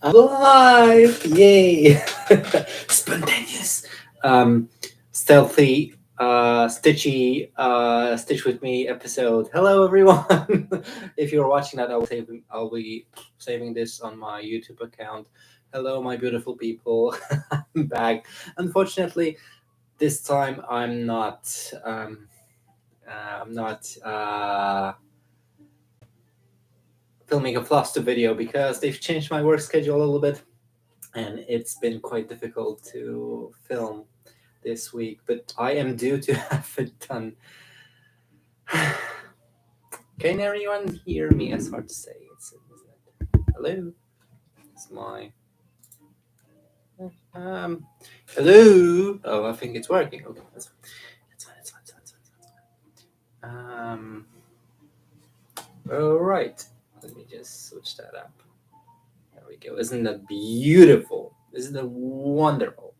I'm alive! Yay! Spontaneous. Stealthy, stitchy, Stitch with Me episode. Hello, everyone. If you're watching that, I'll be saving this on my YouTube account. Hello, my beautiful people. I'm back. Unfortunately, this time I'm not filming a Fluster video because they've changed my work schedule a little bit, and it's been quite difficult to film this week, but I am due to have it done. Can anyone hear me? It's hard to say. Isn't it? Hello? It's my hello. Oh, I think it's working. Okay, that's fine. It's fine. All right. Let me just switch that up. There we go. Isn't that beautiful? Isn't that wonderful?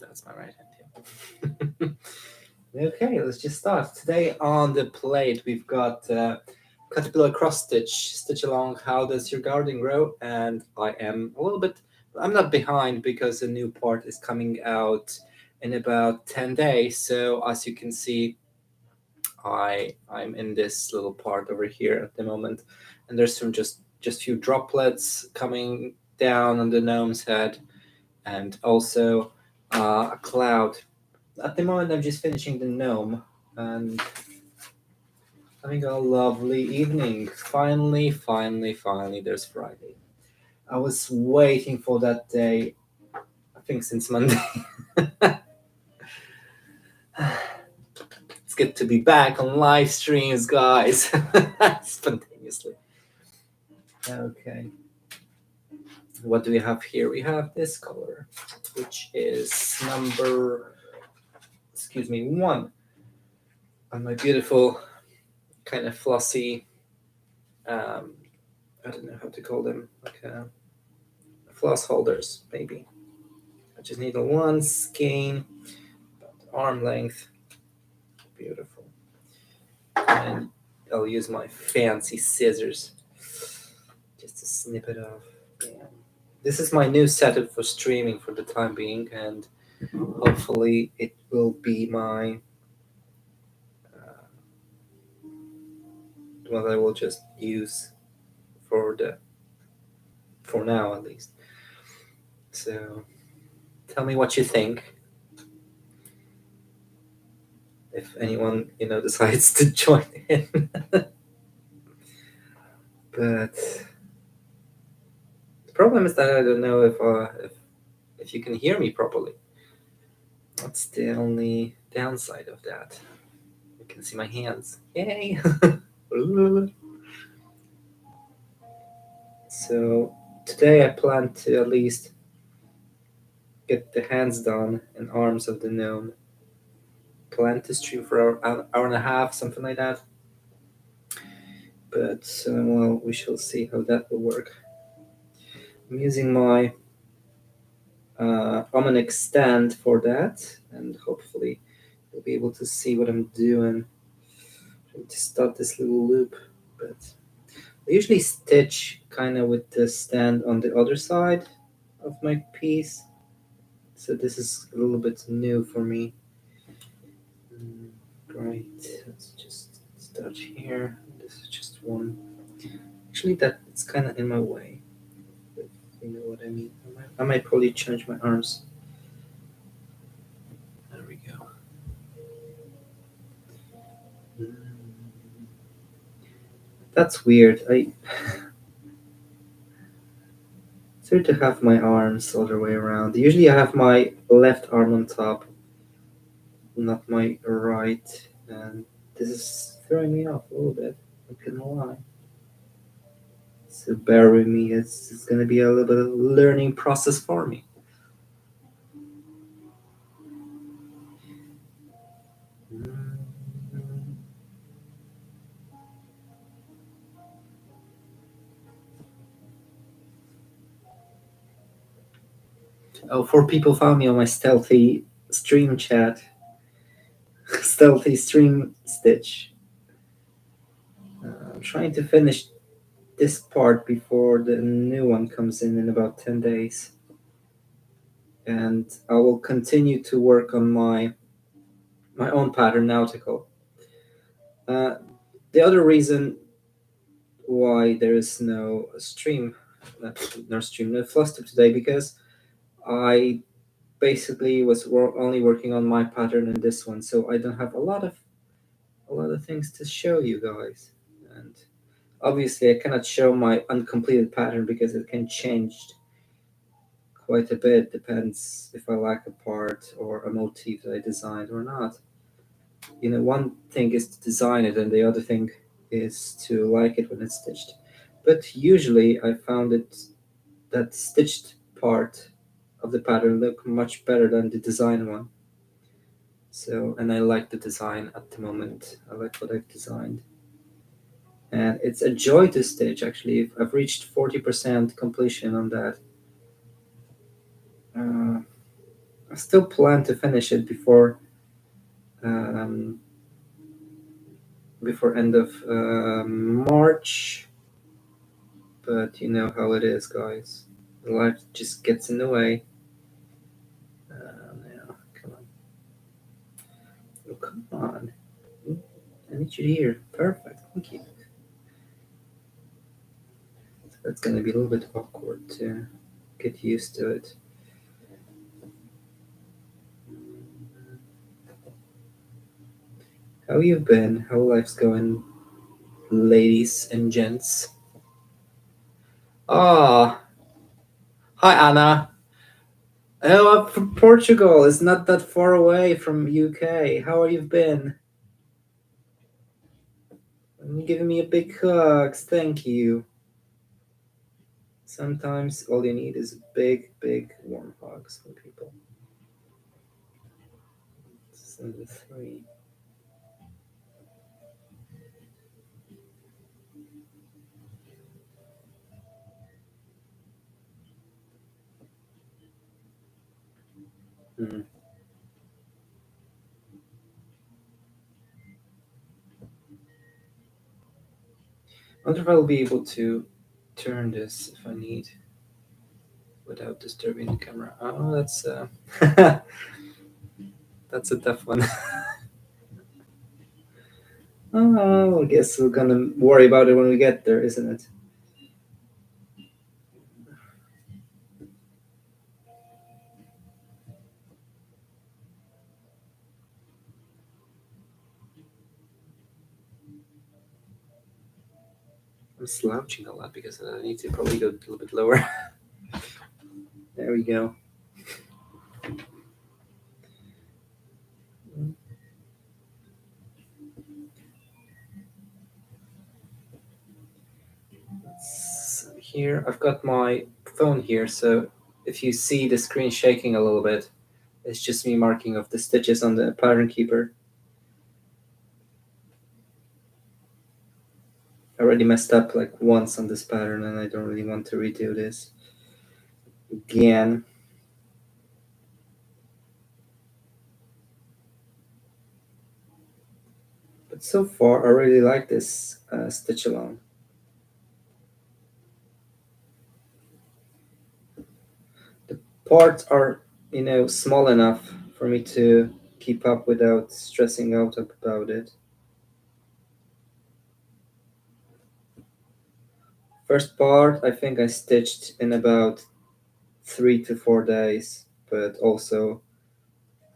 That's my right hand here. Okay, let's just start. Today on the plate we've got caterpillar cross stitch along. How does your garden grow? And I'm not behind because a new part is coming out in about 10 days. So as you can see, I'm in this little part over here at the moment, and there's some just few droplets coming down on the gnome's head, and also a cloud. At the moment, I'm just finishing the gnome and having a lovely evening. Finally, there's Friday. I was waiting for that day, I think, since Monday. It's good to be back on live streams, guys. Spontaneously. Okay. What do we have here? We have this color, which is number, 1 on my beautiful kind of flossy, I don't know how to call them, like floss holders, maybe. I just need a one skein, about arm length. Beautiful. And I'll use my fancy scissors just to snip it off. Yeah. This is my new setup for streaming for the time being, and hopefully it will be my what I will just use for now at least. So tell me what you think. If anyone decides to join in. But the problem is that I don't know if you can hear me properly. That's the only downside of that. You can see my hands. Yay! So today I plan to at least get the hands done and arms of the gnome. Plan to stream for an hour and a half, something like that. But well, we shall see how that will work. I'm using my Omnic stand for that, and hopefully you'll be able to see what I'm doing. Trying to start this little loop, but I usually stitch kind of with the stand on the other side of my piece, so this is a little bit new for me. Right, let's just start here. This is just one. Actually, it's kind of in my way. If you know what I mean. I might probably change my arms. There we go. That's weird. It's weird to have my arms all the way around. Usually I have my left arm on top, not my right, and this is throwing me off a little bit. I'm not gonna lie. So bear with me. It's gonna be a little bit of a learning process for me. Oh, 4 people found me on my stealthy stream chat. Stealthy stream stitch. I'm trying to finish this part before the new one comes in about 10 days. And I will continue to work on my own pattern nautical. Uh, the other reason why there is no stream, no fluster today, because I basically was only working on my pattern in this one, so I don't have a lot of things to show you guys. And obviously, I cannot show my uncompleted pattern because it can change quite a bit. Depends if I like a part or a motif that I designed or not. One thing is to design it, and the other thing is to like it when it's stitched. But usually, I found it that stitched part of the pattern look much better than the design one. So, and I like the design at the moment. I like what I've designed. And it's a joy to stitch, actually. I've reached 40% completion on that. I still plan to finish it um, before end of March, but you know how it is, guys. Life just gets in the way. Now, come on. Oh, come on. I need you here. Perfect. Thank you. So that's going to be a little bit awkward to get used to it. How you been? How life's going, ladies and gents? Ah, hi Anna. Oh, I'm from Portugal. It's not that far away from UK. How have you been? And giving me a big hugs. Thank you. Sometimes all you need is big, big, warm hugs from people. So the three. Hmm. I wonder if I'll be able to turn this if I need without disturbing the camera. Oh, that's a tough one. Oh, I guess we're gonna worry about it when we get there, isn't it? I'm slouching a lot because I need to probably go a little bit lower. There we go. So here, I've got my phone here, so if you see the screen shaking a little bit, it's just me marking off the stitches on the pattern keeper. I already messed up like once on this pattern, and I don't really want to redo this again. But so far, I really like this stitch along. The parts are, small enough for me to keep up without stressing out about it. First part, I think I stitched in about 3 to 4 days, but also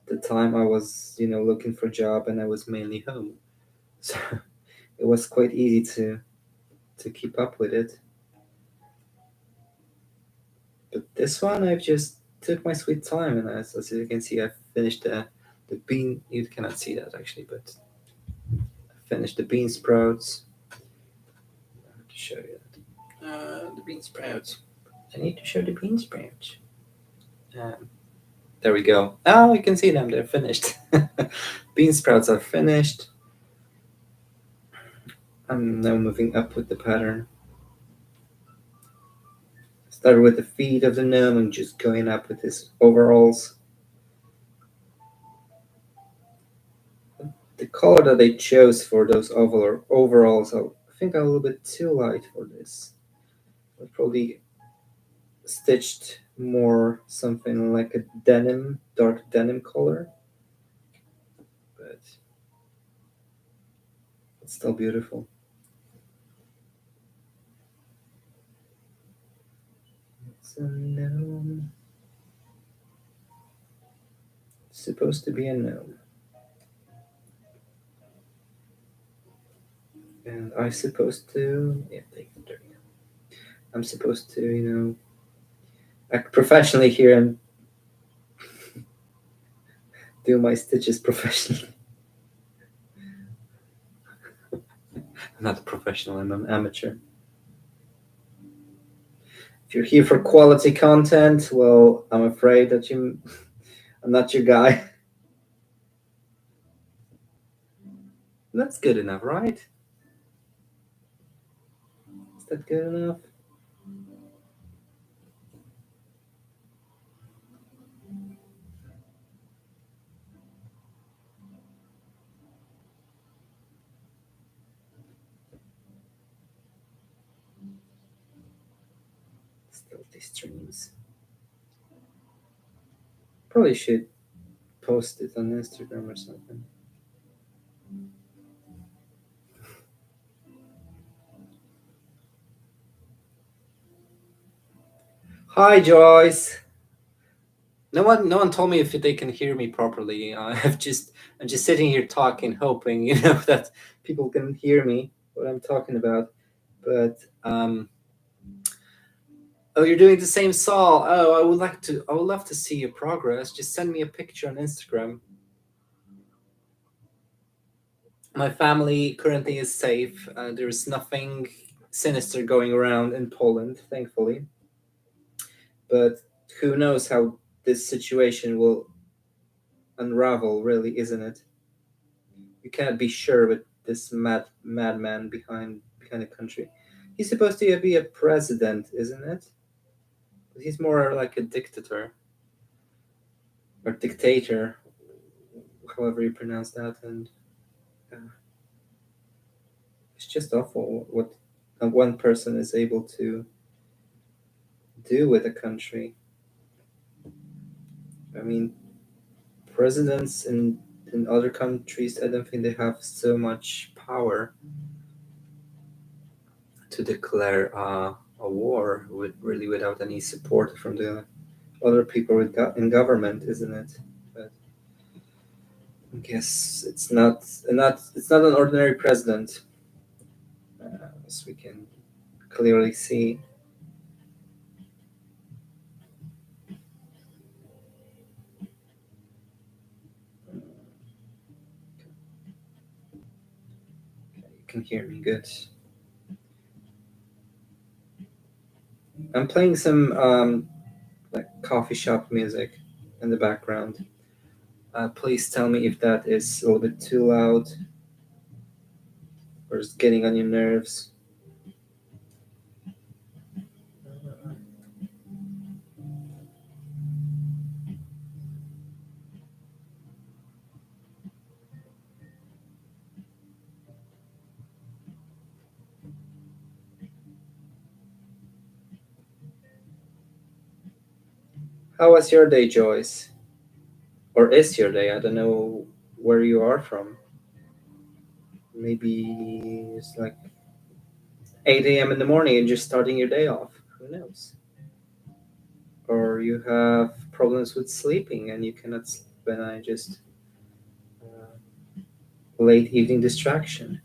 the time I was, looking for a job and I was mainly home, so it was quite easy to keep up with it. But this one, I've just took my sweet time, and as you can see, I finished the bean. You cannot see that actually, but I finished the bean sprouts. I have to show you that. The bean sprouts. I need to show the bean sprouts. Um, there we go. Oh, you can see them. They're finished. Bean sprouts are finished. I'm now moving up with the pattern. Started with the feet of the gnome and just going up with his overalls. The color that they chose for those overalls, I think I'm a little bit too light for this. I probably stitched more something like a denim, dark denim color, but it's still beautiful. It's a gnome. It's supposed to be a gnome. And I'm supposed to, yeah, there you go. I'm supposed to, act professionally here and do my stitches professionally. I'm not a professional, I'm an amateur. If you're here for quality content, well, I'm afraid that I'm not your guy. That's good enough, right? Is that good enough? Stealthy streams. Probably should post it on Instagram or something. Hi, Joyce. No one told me if they can hear me properly. I'm just sitting here talking, hoping that people can hear me what I'm talking about. But oh, you're doing the same Saul. Oh, I would love to see your progress. Just send me a picture on Instagram. My family currently is safe. There's nothing sinister going around in Poland, thankfully. But who knows how this situation will unravel, really, isn't it? You cannot be sure with this madman behind the country. He's supposed to be a president, isn't it? He's more like a dictator or dictator, however you pronounce that, and it's just awful what one person is able to do with a country. I mean, presidents in other countries, I don't think they have so much power to declare a war without any support from the other people in government, isn't it? But I guess it's not an ordinary president, as we can clearly see. You can hear me good. I'm playing some like coffee shop music in the background. Please tell me if that is a little bit too loud or is getting on your nerves. How was your day, Joyce? Or is your day? I don't know where you are from. Maybe it's like 8 a.m. in the morning and just starting your day off. Who knows? Or you have problems with sleeping and you cannot sleep, and I just late evening distraction.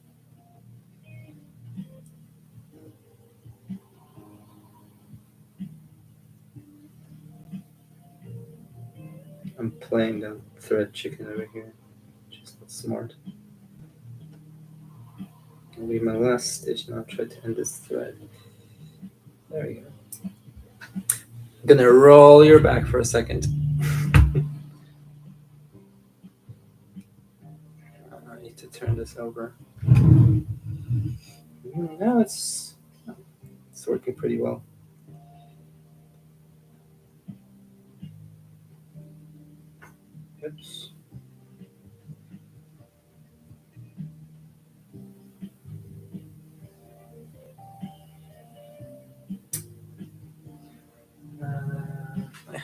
I'm playing the thread chicken over here. Just not smart. It'll be my last stitch. Now I'll try to end this thread. There you go. I'm gonna roll your back for a second. I need to turn this over. No, it's working pretty well. Oops.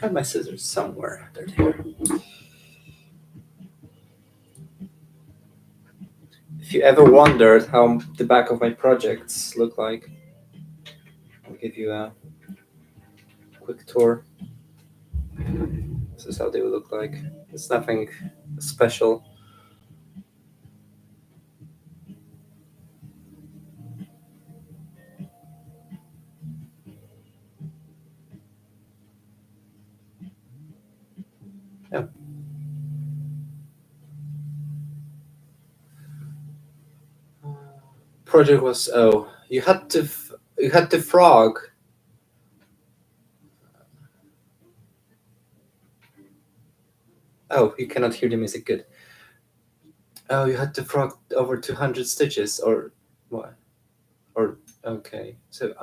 have my scissors somewhere. They're there. If you ever wondered how the back of my projects look like, I'll give you a quick tour. This is how they would look like. It's nothing special. Yeah. Project was you had to frog. Oh, you cannot hear the music. Good. Oh, you had to frog over 200 stitches, or what? Or okay. So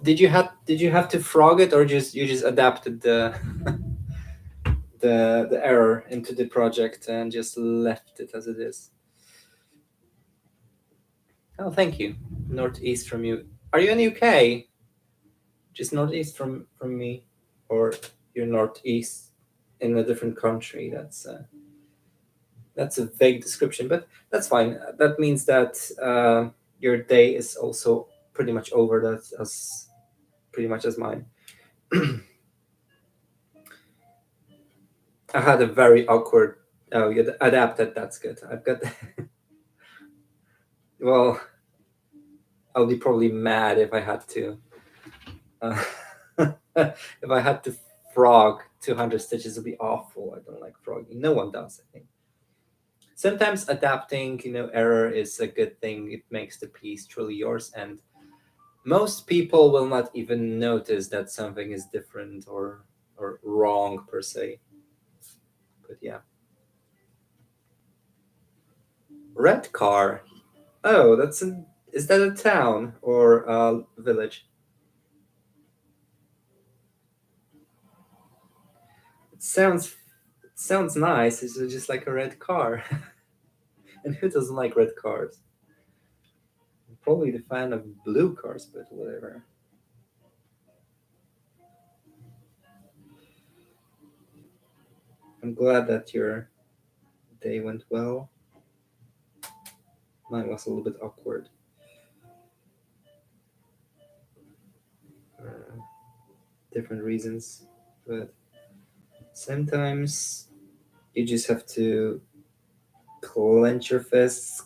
did you have to frog it, or you just adapted the the error into the project and just left it as it is? Oh, thank you. Northeast from you. Are you in the UK? Just northeast from me, or you're northeast in a different country? That's a vague description, but that's fine. That means that your day is also pretty much over. That's as pretty much as mine. I had a very awkward. Oh, you adapted. That's good. I've got. Well, I'll be probably mad if I had to. Uh, if I had to frog 200 stitches, it'd be awful. I don't like frogging. No one does, I think. Sometimes adapting, error is a good thing. It makes the piece truly yours, and most people will not even notice that something is different or wrong per se. But yeah. Red car. Oh, is that a town or a village? It sounds nice. It's just like a red car. And who doesn't like red cars? I'm probably the fan of blue cars, but whatever. I'm glad that your day went well. Mine was a little bit awkward. Uh, Different reasons, but sometimes you just have to clench your fists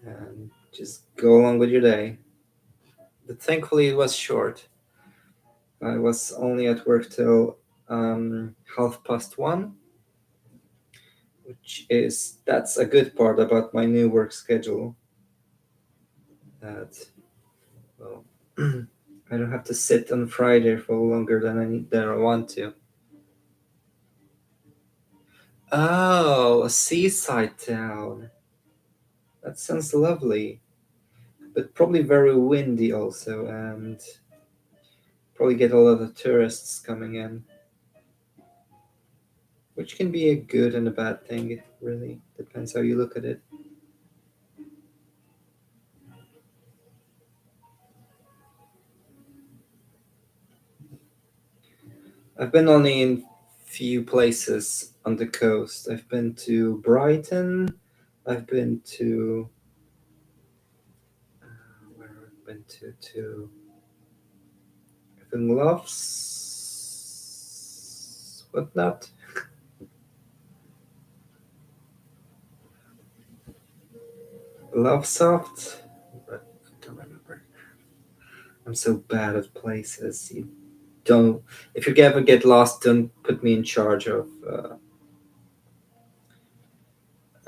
and just go along with your day. But thankfully, it was short. I was only at work till 1:30, that's a good part about my new work schedule. That well, I don't have to sit on Friday for longer than I want to. Oh, a seaside town. That sounds lovely, but probably very windy also, and probably get a lot of tourists coming in, which can be a good and a bad thing. It really depends how you look at it. I've been only in few places on the coast. I've been to Brighton. I've been to where I've been to I've been Loves whatnot. Lovesoft. But I don't remember. I'm so bad at places. You don't. If you ever get lost, don't put me in charge of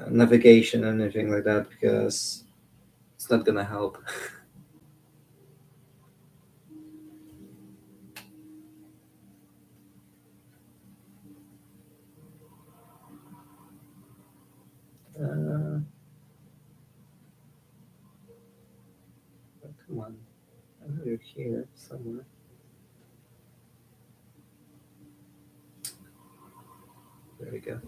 navigation or anything like that because it's not gonna help. Uh, Come on, I know you're here somewhere. There we go.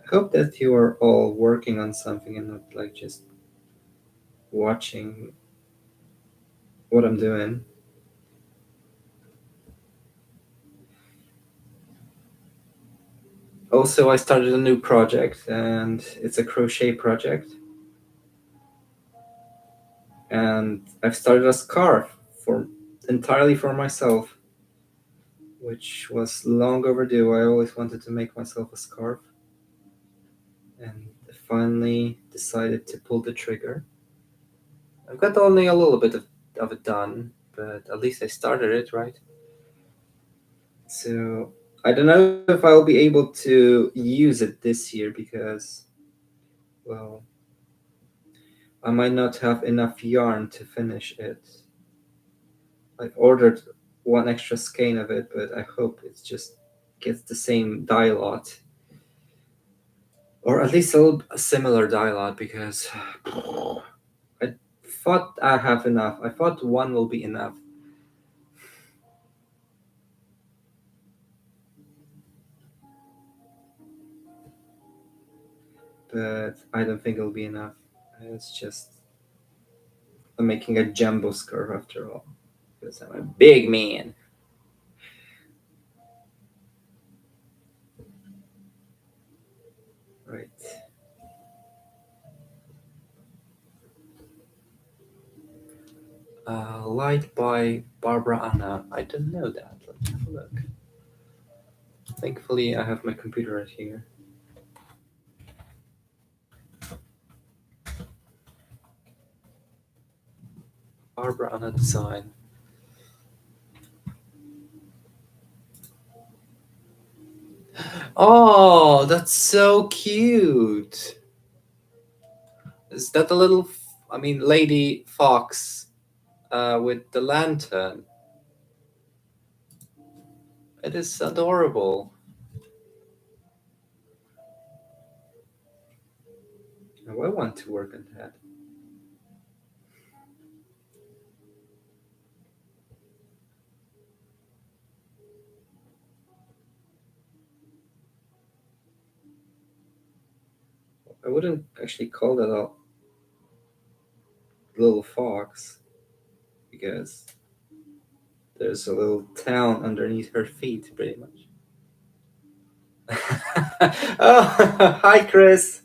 I hope that you are all working on something and not like just watching what I'm doing. Also, I started a new project, and it's a crochet project. And I've started a scarf for entirely for myself, which was long overdue. I always wanted to make myself a scarf, and finally decided to pull the trigger. I've got only a little bit of it done, but at least I started it, right? So I don't know if I'll be able to use it this year because, well, I might not have enough yarn to finish it. I ordered one extra skein of it, but I hope it just gets the same dye lot, or at least a similar dye lot, because I thought I have enough. I thought one will be enough. But I don't think it'll be enough. It's just I'm making a jumbo scarf after all, because I'm a big man. Right. Light by Barbara Anna. I don't know that. Let's have a look. Thankfully, I have my computer right here. Barbara Anna design. Oh, that's so cute. Is that the little, lady fox with the lantern? It is adorable. Now I want to work on that. I wouldn't actually call that a little fox because there's a little town underneath her feet, pretty much. Oh, hi, Chris.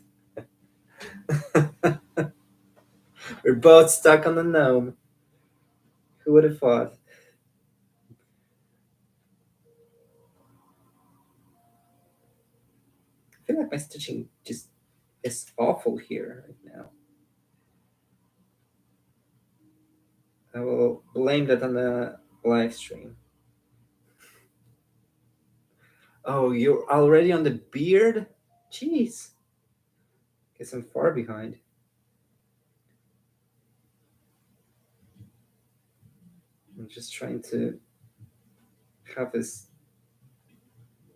We're both stuck on the gnome. Who would have thought? I feel like my stitching just is awful here right now. I will blame that on the live stream. Oh, you're already on the beard? Jeez. Guess I'm far behind. I'm just trying to have his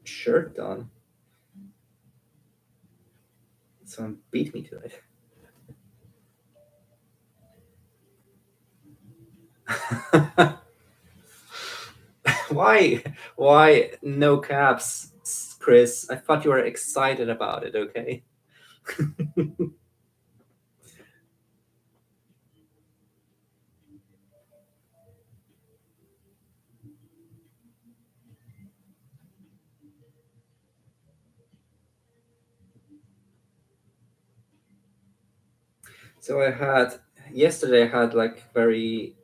shirt done. Someone beat me to it. Why? Why no caps, Chris? I thought you were excited about it, okay? So yesterday I had like very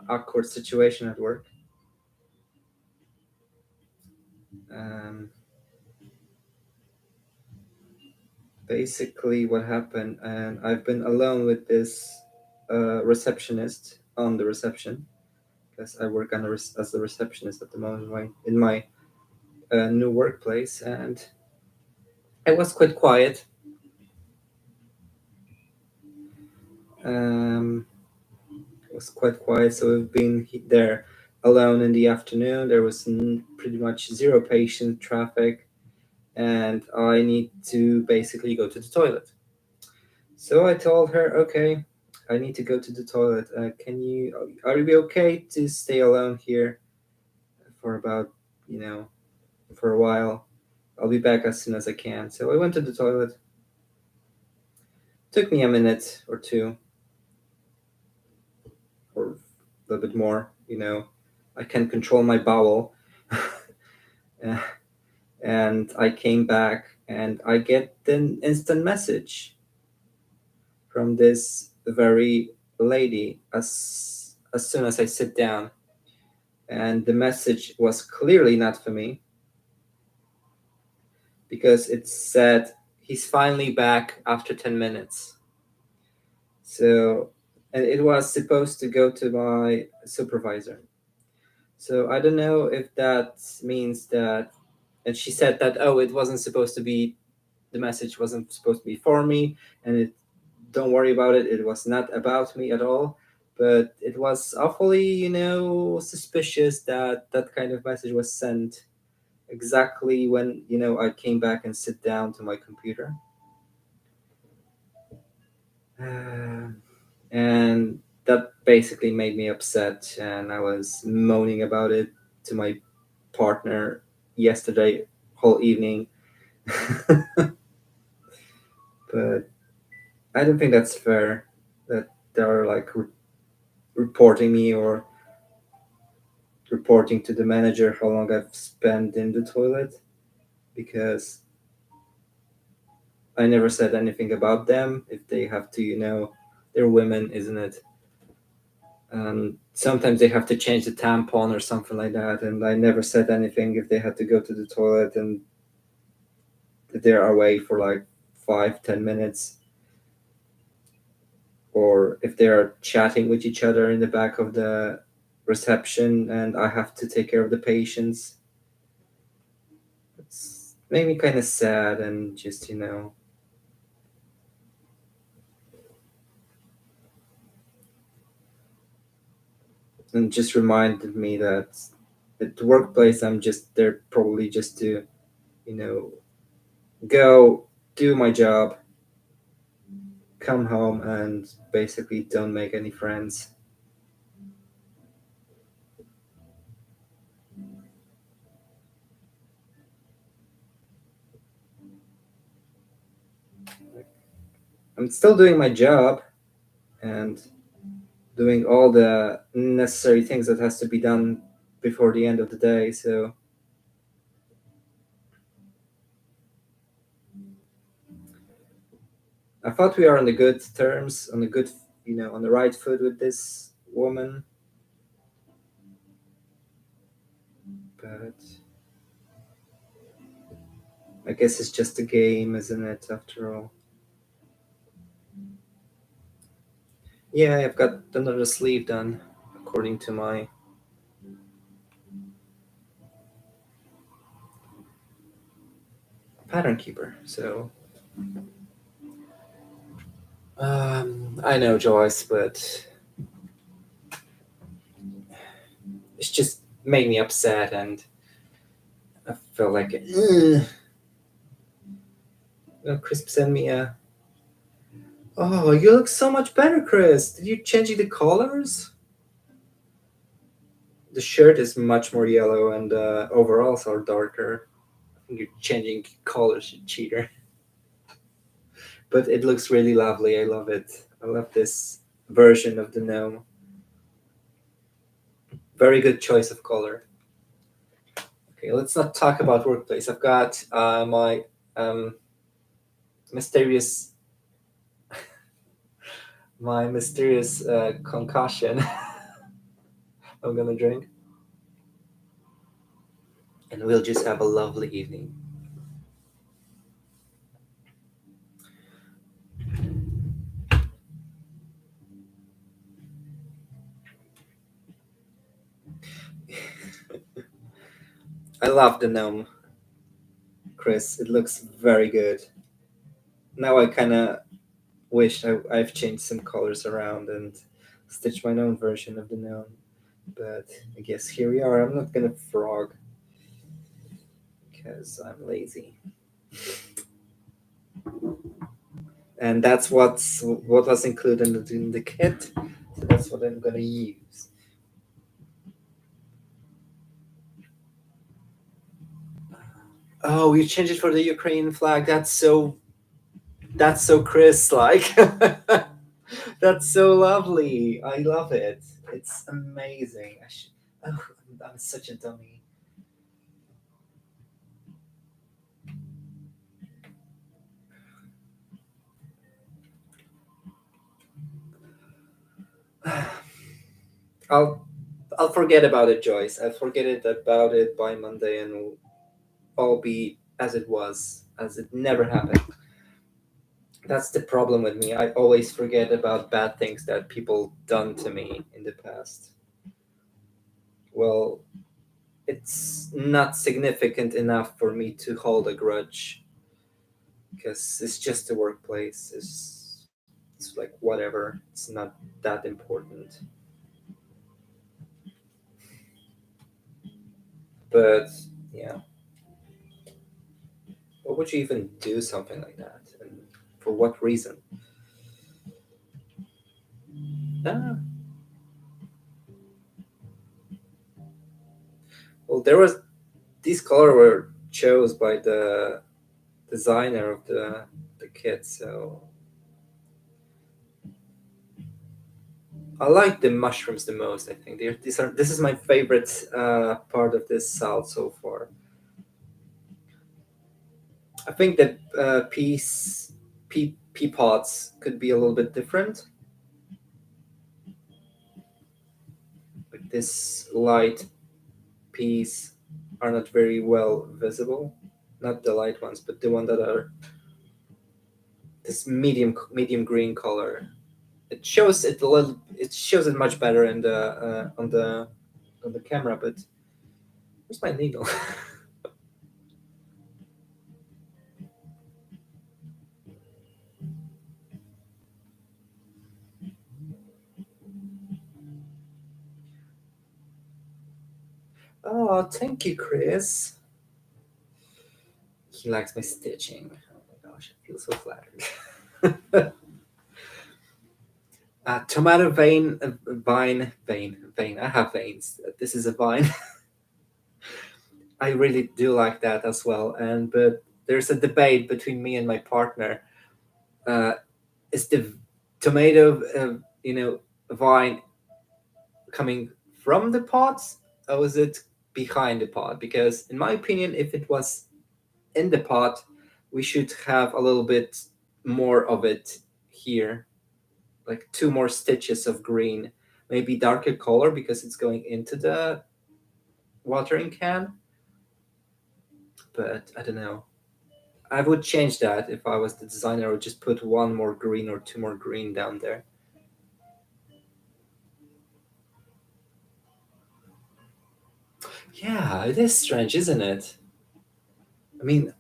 awkward situation at work. Um, Basically what happened, and I've been alone with this receptionist on the reception, because I work as the receptionist at the moment in my new workplace, and I was quite quiet. Um, it was quite quiet, so we've been there alone in the afternoon. There was pretty much zero patient traffic, and I need to basically go to the toilet. So I told her, okay, I need to go to the toilet. Are you okay to stay alone here for about, for a while? I'll be back as soon as I can. So I went to the toilet. Took me a minute or two, or a little bit more. I can control my bowel. Uh, and I came back and I get an instant message from this very lady as soon as I sit down. And the message was clearly not for me because it said he's finally back after 10 minutes. So, and it was supposed to go to my supervisor. So I don't know if that means that, and she said that, oh, it wasn't supposed to be, the message wasn't supposed to be for me, and don't worry about it, it was not about me at all. But it was awfully, suspicious that that kind of message was sent exactly when, I came back and sit down to my computer. Uh, and that basically made me upset, and I was moaning about it to my partner yesterday whole evening. But I don't think that's fair that they're like reporting me or reporting to the manager how long I've spent in the toilet, because I never said anything about them. If they have to, they're women, isn't it? Sometimes they have to change the tampon or something like that, and I never said anything if they had to go to the toilet and they're away for like 5-10 minutes, or if they are chatting with each other in the back of the reception and I have to take care of the patients. It's made me kind of sad, and just, and just reminded me that at the workplace I'm just there probably just to, you know, go do my job, come home, and basically don't make any friends. I'm still doing my job and doing all the necessary things that has to be done before the end of the day. So I thought we are on the good terms, on the good, on the right foot with this woman, but I guess it's just a game, isn't it? After all. Yeah, I've got another sleeve done, according to my pattern keeper. So I know, Joyce, but it's just made me upset, and I felt like, Chris sent me a. Oh, you look so much better, Chris. Did you change the colors? The shirt is much more yellow, and overalls are darker. I think you're changing colors, you cheater. But it looks really lovely. I love it. I love this version of the gnome. Very good choice of color. Okay, let's not talk about workplace. I've got my um, mysterious, concussion. I'm gonna drink, and we'll just have a lovely evening. I love the gnome, Chris. It looks very good. Now I kind of wish I've changed some colors around and stitched my own version of the gnome. But I guess here we are. I'm not gonna frog because I'm lazy. And that's what was included in the kit. So that's what I'm gonna use. Oh, you changed it for the Ukrainian flag. That's so Chris like. That's so lovely. I love it. It's amazing. Oh, I'm such a dummy. I'll I'll forget about it, Joyce. I'll forget it about it by Monday, and it'll all be as it was, as it never happened. That's the problem with me. I always forget about bad things that people done to me in the past. Well, it's not significant enough for me to hold a grudge because it's just a workplace. It's like whatever. It's not that important. But yeah, what would you even do something like that, and for what reason? Ah, well, there was these color were chose by the designer of the kit, so I like the mushrooms the most. I think this is my favorite part of this salad so far. I think that pea pods could be a little bit different. Like this light peas are not very well visible. Not the light ones, but the one that are this medium green color. It shows it a little. It shows it much better in the on the camera. But where's my needle? Oh, thank you, Chris. He likes my stitching. Oh my gosh, I feel so flattered. Tomato vein. I have veins. This is a vine. I really do like that as well. And but there's a debate between me and my partner. Uh, is the tomato, vine coming from the pods, or is it behind the pod? Because in my opinion, if it was in the pot, we should have a little bit more of it here, like two more stitches of green, maybe darker color because it's going into the watering can. But I don't know. I would change that if I was the designer. I would just put one more green or two more green down there. Yeah, it is strange, isn't it? I mean,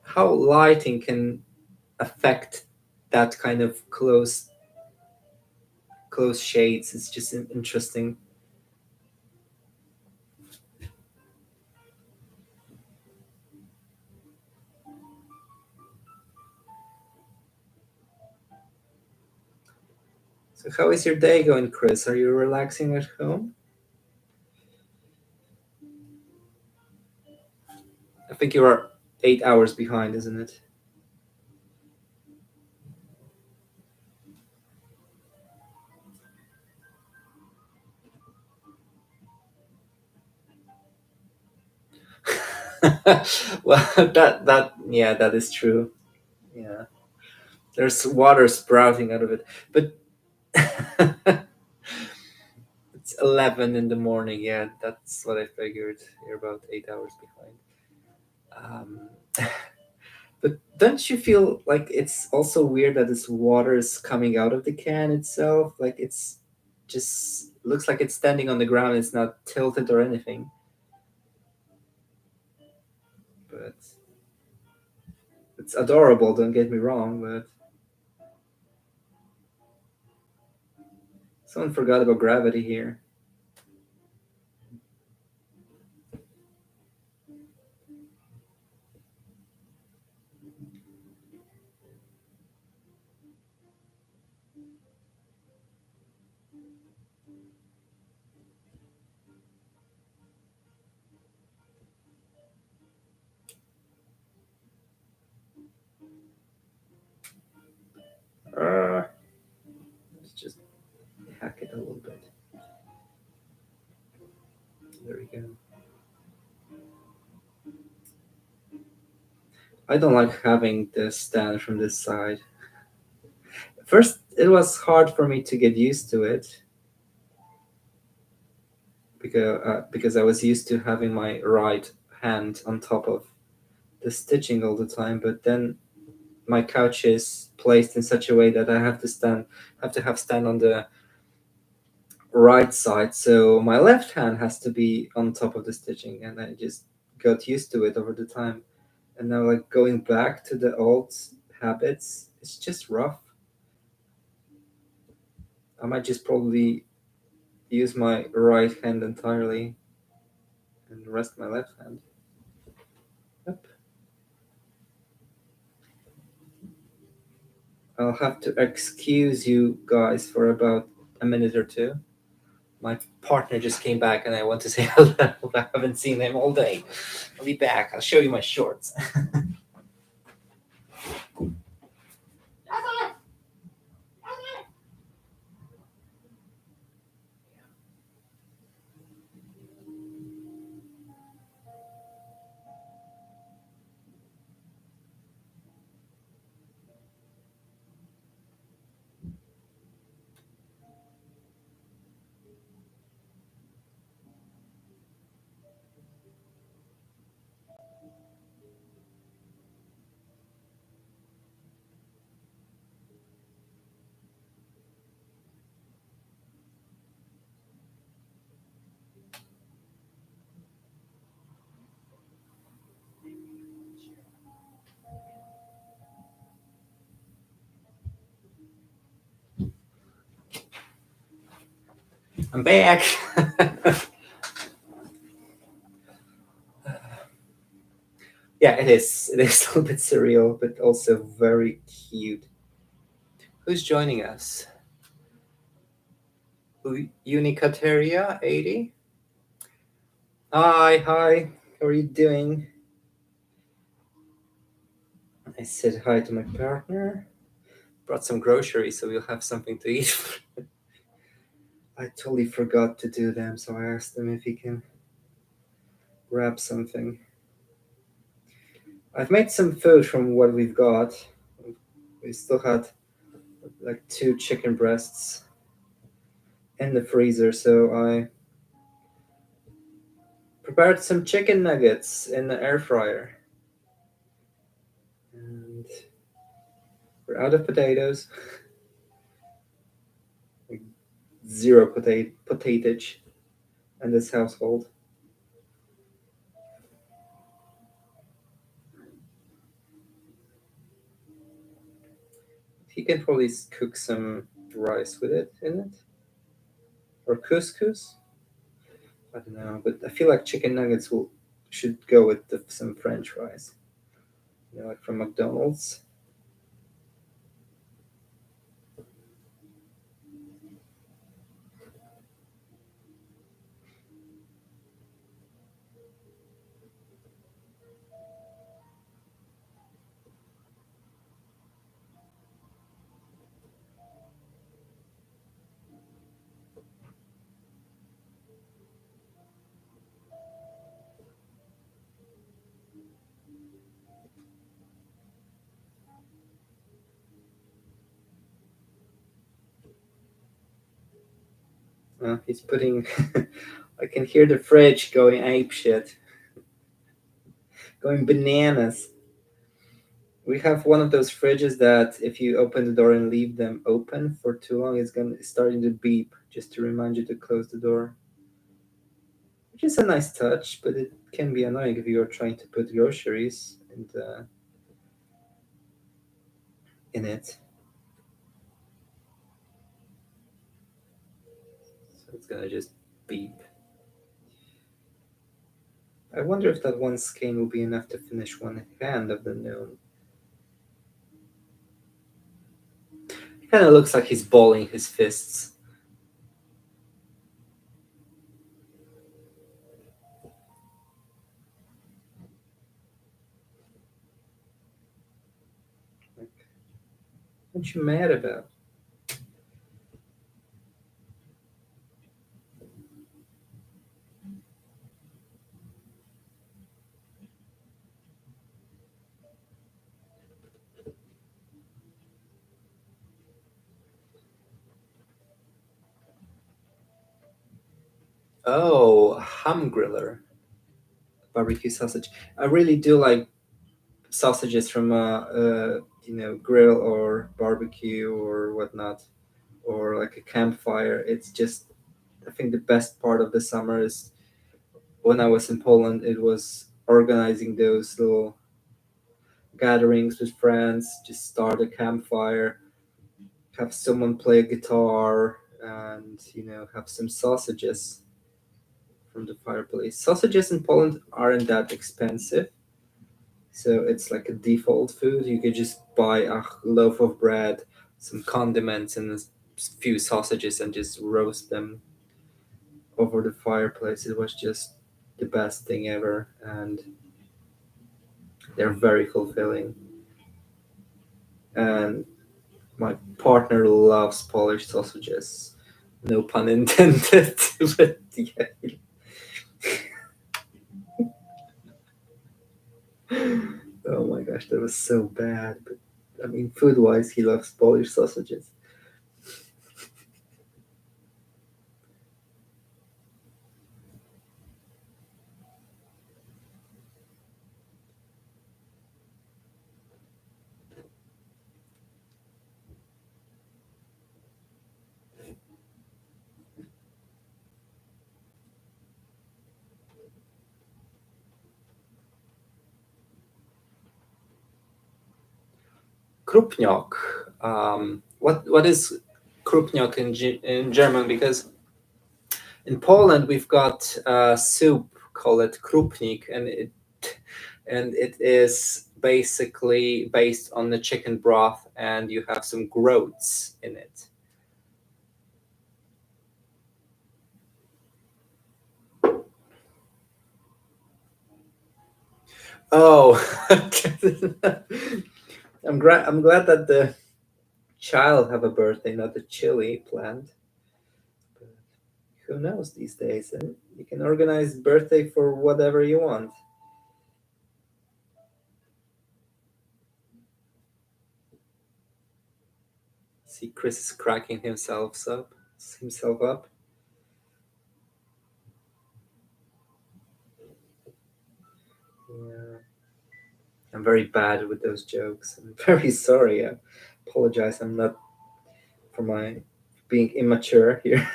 how lighting can affect that kind of close shades is just interesting. So how is your day going, Chris? Are you relaxing at home? I think you are 8 hours behind, isn't it? Well, that yeah, that is true. Yeah, there's water sprouting out of it, but it's 11 in the morning. Yeah, that's what I figured. You're about 8 hours behind. Um, but don't you feel like it's also weird that this water is coming out of the can itself? Like it's just looks like it's standing on the ground. It's not tilted or anything. But it's adorable. Don't get me wrong. But someone forgot about gravity here. I don't like having the stand from this side. First, it was hard for me to get used to it because I was used to having my right hand on top of the stitching all the time. But then my couch is placed in such a way that I have to have stand on the right side, so my left hand has to be on top of the stitching, and I just got used to it over the time. And now, like, going back to the old habits, it's just rough. I might just probably use my right hand entirely and rest my left hand. Yep. I'll have to excuse you guys for about a minute or two. My partner just came back and I want to say hello. I haven't seen him all day. I'll be back. I'll show you my shorts. I'm back. Yeah, it is. It is a little bit surreal, but also very cute. Who's joining us? Unicateria 80? Hi, hi. How are you doing? I said hi to my partner. Brought some groceries so we'll have something to eat. I totally forgot to do them, so I asked him if he can grab something. I've made some food from what we've got. We still had like 2 chicken breasts in the freezer, so I prepared some chicken nuggets in the air fryer. And we're out of potatoes. Zero potatage in this household. He can probably cook some rice with it in it. Or couscous. I don't know, but I feel like chicken nuggets should go with some French fries. Like from McDonald's. He's putting. I can hear the fridge going ape shit, going bananas. We have one of those fridges that if you open the door and leave them open for too long, it's starting to beep just to remind you to close the door. Which is a nice touch, but it can be annoying if you are trying to put groceries in it. So it's gonna just beep. I wonder if that one skein will be enough to finish one hand of the gnome. It kind of looks like he's balling his fists. Like, what you mad about? Oh, ham griller, barbecue sausage. I really do like sausages from grill or barbecue or whatnot, or like a campfire. It's just, I think the best part of the summer is when I was in Poland. It was organizing those little gatherings with friends, just start a campfire, have someone play a guitar, and have some sausages from the fireplace. Sausages in Poland aren't that expensive, so it's like a default food. You could just buy a loaf of bread, some condiments, and a few sausages, and just roast them over the fireplace. It was just the best thing ever, and they're very fulfilling. And my partner loves Polish sausages. No pun intended, but yeah. Oh my gosh, that was so bad. But I mean, food wise, he loves Polish sausages. Krupniok. What is Krupniok in German? Because in Poland we've got soup called it krupnik, and it is basically based on the chicken broth, and you have some groats in it. Oh, I'm glad that the child have a birthday, not the chili planned. But who knows these days? And you can organize birthday for whatever you want. See, Chris is cracking himself up. Yeah, I'm very bad with those jokes. I'm very sorry. I apologize. I'm not for my being immature here,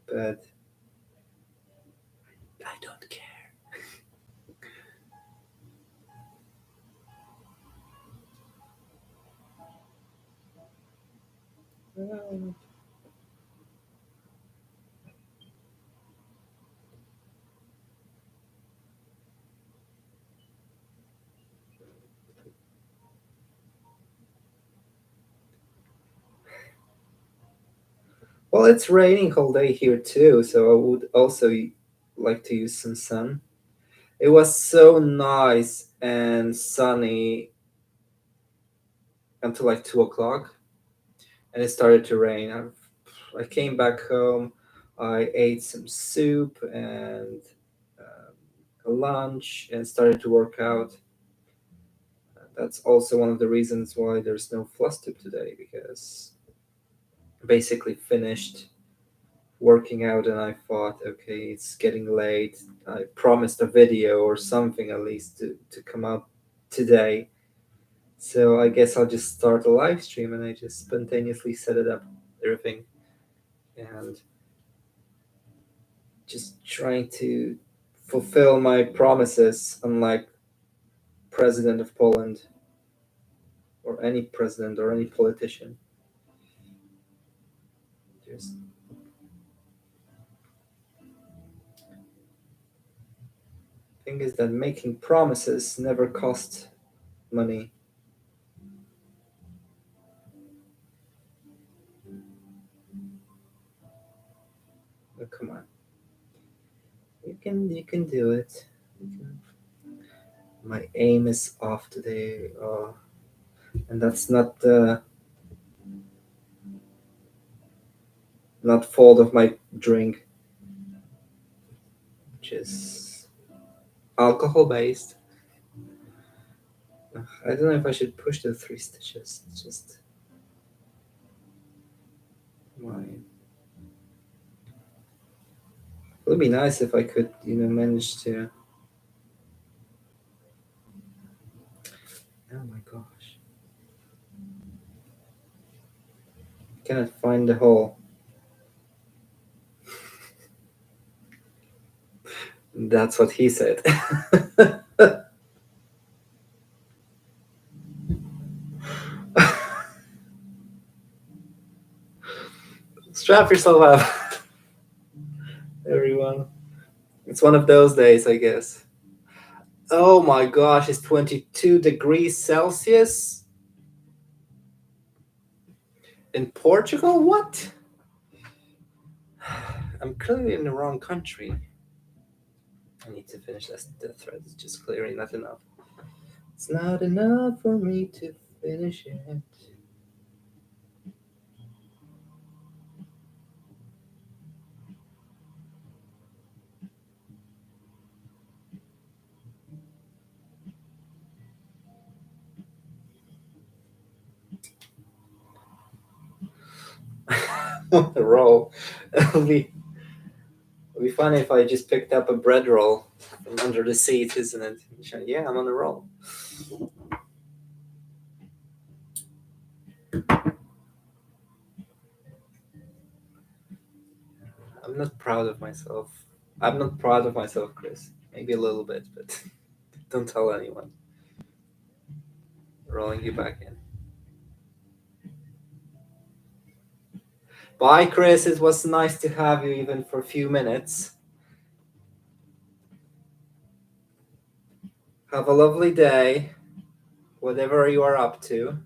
but I don't care. Well, it's raining all day here too, so I would also like to use some sun. It was so nice and sunny until like 2 o'clock, and it started to rain. I came back home. I ate some soup and a lunch and started to work out. That's also one of the reasons why there's no Flustip today, because basically finished working out and I thought, okay, it's getting late. I promised a video or something at least to come out today. So I guess I'll just start a live stream, and I just spontaneously set it up, everything, and just trying to fulfill my promises, unlike president of Poland or any president or any politician. Just thing is that making promises never cost money. Oh, come on, you can do it. You can. My aim is off today, and that's not fault of my drink, which is alcohol based. I don't know if I should push the 3 stitches. It's just my would be nice if I could, manage to. Oh my gosh. Cannot find the hole. That's what he said. Strap yourself up, everyone. It's one of those days, I guess. Oh my gosh, it's 22 degrees Celsius in Portugal? What? I'm clearly in the wrong country. I need to finish that thread. It's just clearly not enough. It's not enough for me to finish it. On the roll. It'll be funny if I just picked up a bread roll from under the seat, isn't it? Yeah, I'm on the roll. I'm not proud of myself. I'm not proud of myself, Chris. Maybe a little bit, but don't tell anyone. Rolling you back in. Bye, Chris. It was nice to have you even for a few minutes. Have a lovely day, whatever you are up to.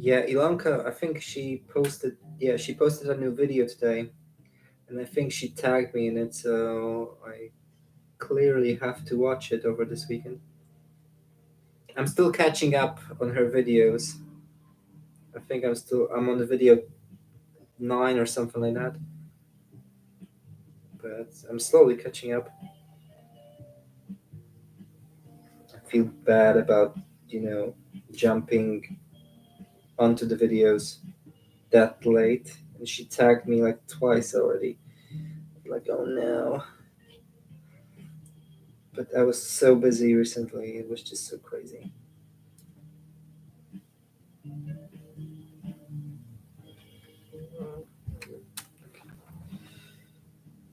Yeah, Ilanka, I think she posted a new video today, and I think she tagged me in it, so I clearly have to watch it over this weekend. I'm still catching up on her videos. I think I'm on the video 9 or something like that. But I'm slowly catching up. I feel bad about, jumping onto the videos that late. And she tagged me like twice already. Like, oh no. But I was so busy recently. It was just so crazy.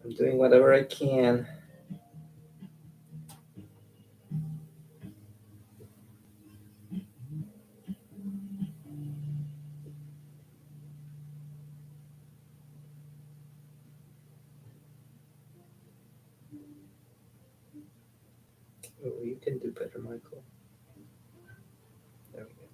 I'm doing whatever I can. Oh, you can do better, Michael. There we go.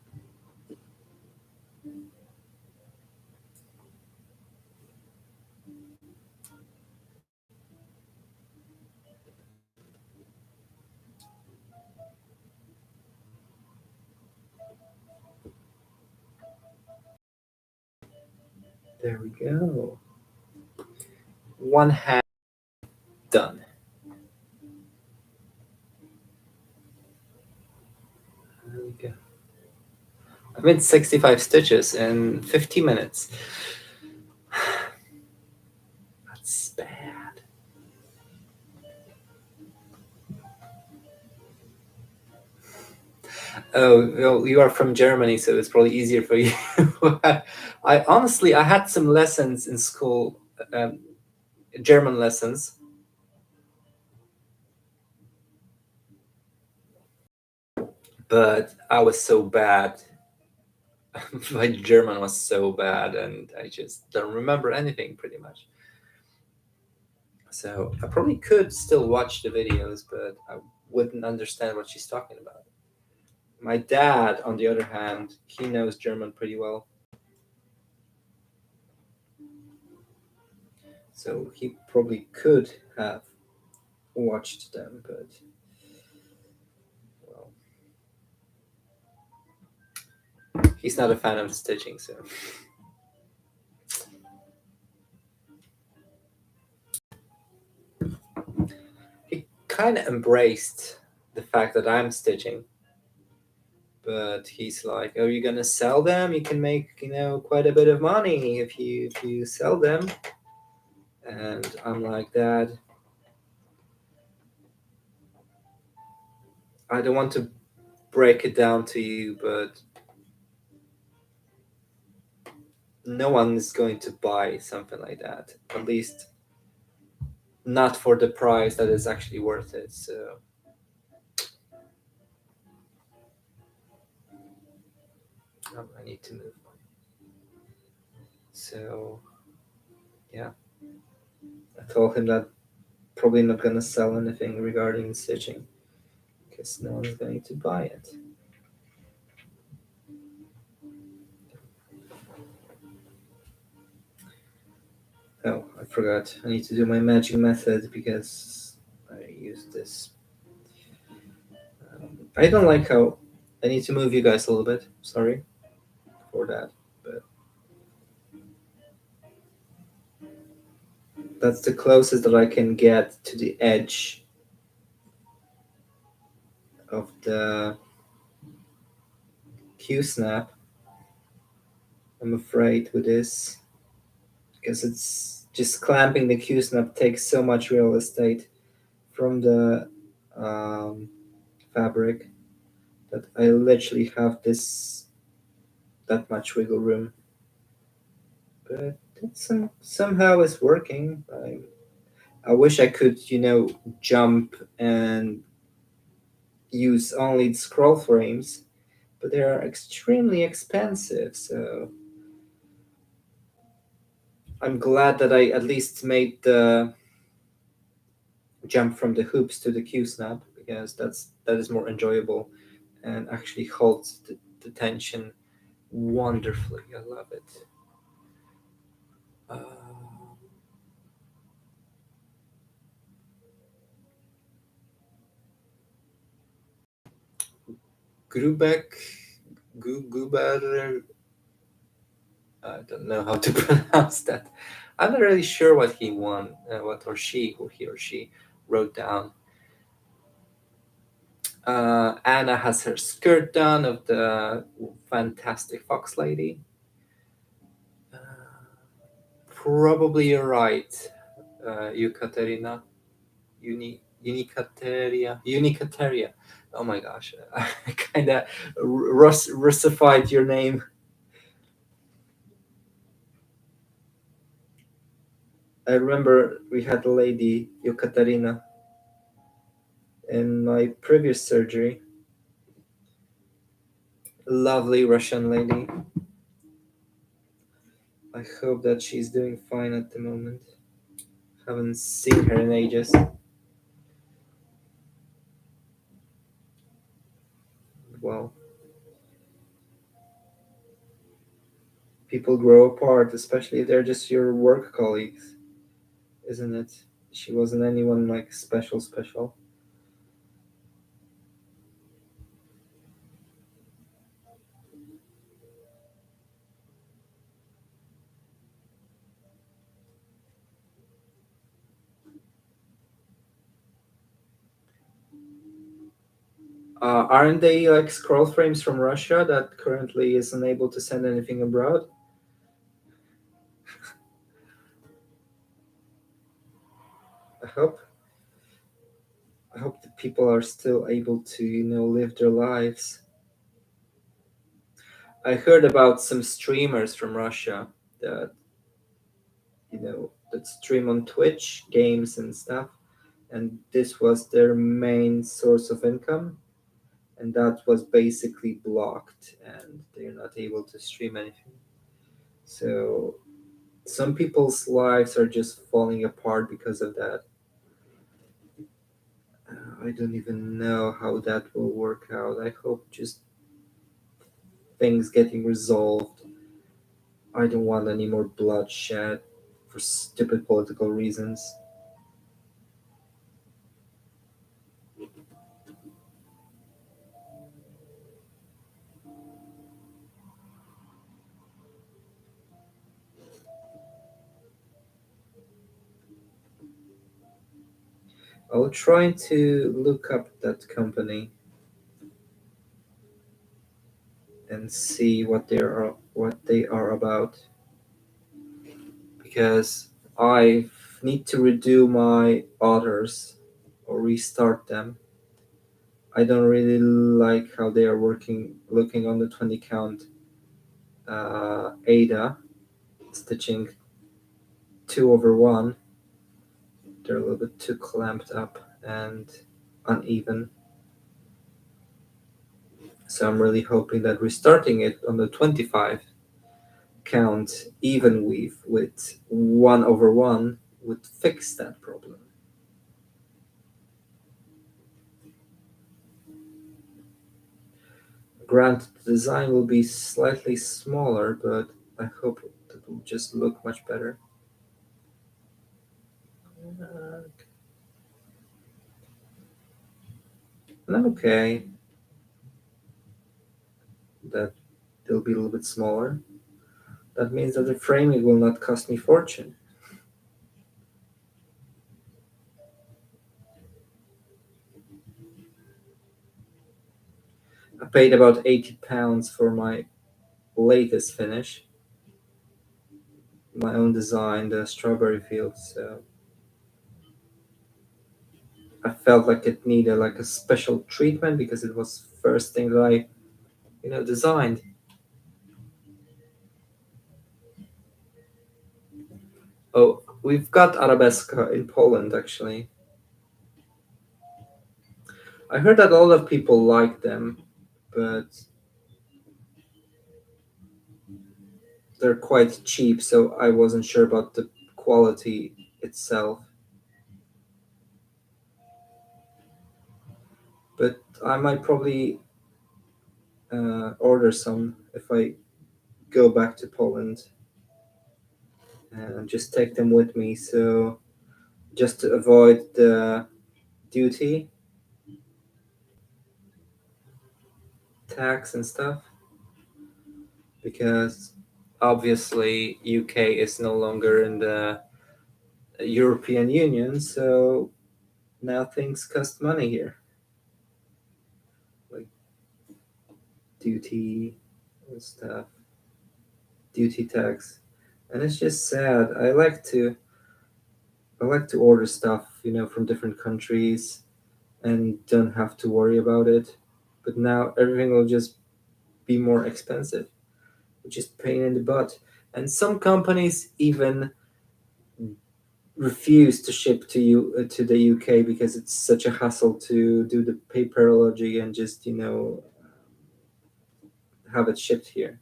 There we go. One hand done. There we go. I made 65 stitches in 50 minutes. That's bad. Oh, well, you are from Germany, so it's probably easier for you. I honestly, I had some lessons in school, German lessons. But I was so bad. My German was so bad, and I just don't remember anything pretty much. So I probably could still watch the videos, but I wouldn't understand what she's talking about. My dad, on the other hand, he knows German pretty well. So he probably could have watched them, but well, he's not a fan of stitching, so he kind of embraced the fact that I'm stitching. But he's like, "Oh, you're gonna sell them? You can make, quite a bit of money if you sell them." And I'm like, "Dad, I don't want to break it down to you, but no one is going to buy something like that. At least not for the price that is actually worth it." So I need to move. So yeah, I told him that probably not gonna sell anything regarding stitching because no one's going to buy it. Oh, I forgot. I need to do my magic method because I use this. I don't like how I need to move you guys a little bit. Sorry for that, but that's the closest that I can get to the edge of the Q snap. I'm afraid with this because it's just clamping the Q snap takes so much real estate from the um, fabric that I literally have this that much wiggle room. But somehow it's working. I wish I could, jump and use only scroll frames, but they are extremely expensive. So I'm glad that I at least made the jump from the hoops to the Q snap because that is more enjoyable and actually holds the tension wonderfully. I love it. Uh, Grubeck, Guber, I don't know how to pronounce that. I'm not really sure what he won, what or she, or he or she wrote down. Anna has her skirt done of the fantastic fox lady. Uh, Probably you're right, you Katerina. Unicateria. Oh my gosh, I kind of Russified your name. I remember we had a lady, Yukaterina, in my previous surgery. Lovely Russian lady. I hope that she's doing fine at the moment. Haven't seen her in ages. Well, people grow apart, especially if they're just your work colleagues, isn't it? She wasn't anyone like special. Aren't they like scroll frames from Russia that currently isn't able to send anything abroad? I hope. I hope the people are still able to, live their lives. I heard about some streamers from Russia that, that stream on Twitch games and stuff, and this was their main source of income, and that was basically blocked, and they're not able to stream anything. So some people's lives are just falling apart because of that. I don't even know how that will work out. I hope just things getting resolved. I don't want any more bloodshed for stupid political reasons. I'll try to look up that company and see what they are about, because I need to redo my others or restart them. I don't really like how they are working. Looking on the 20 count ADA, stitching 2/1, they're a little bit too clamped up and uneven. So I'm really hoping that restarting it on the 25 count even weave with 1/1 would fix that problem. Granted, the design will be slightly smaller, but I hope it will just look much better. And I'm okay that it'll be a little bit smaller. That means that the framing will not cost me fortune. I paid about £80 for my latest finish, my own design, the strawberry field. So I felt like it needed like a special treatment because it was first thing that I, designed. Oh, we've got Arabesca in Poland actually. I heard that a lot of people like them, but they're quite cheap, so I wasn't sure about the quality itself. But I might probably order some if I go back to Poland and just take them with me. So just to avoid the duty tax and stuff, because obviously UK is no longer in the European Union, so now things cost money here, like duty and stuff, duty tax, and it's just sad. I like to order stuff, from different countries and don't have to worry about it. But now everything will just be more expensive, which is pain in the butt. And some companies even refuse to ship to the UK because it's such a hassle to do the paperology and just have it shipped here.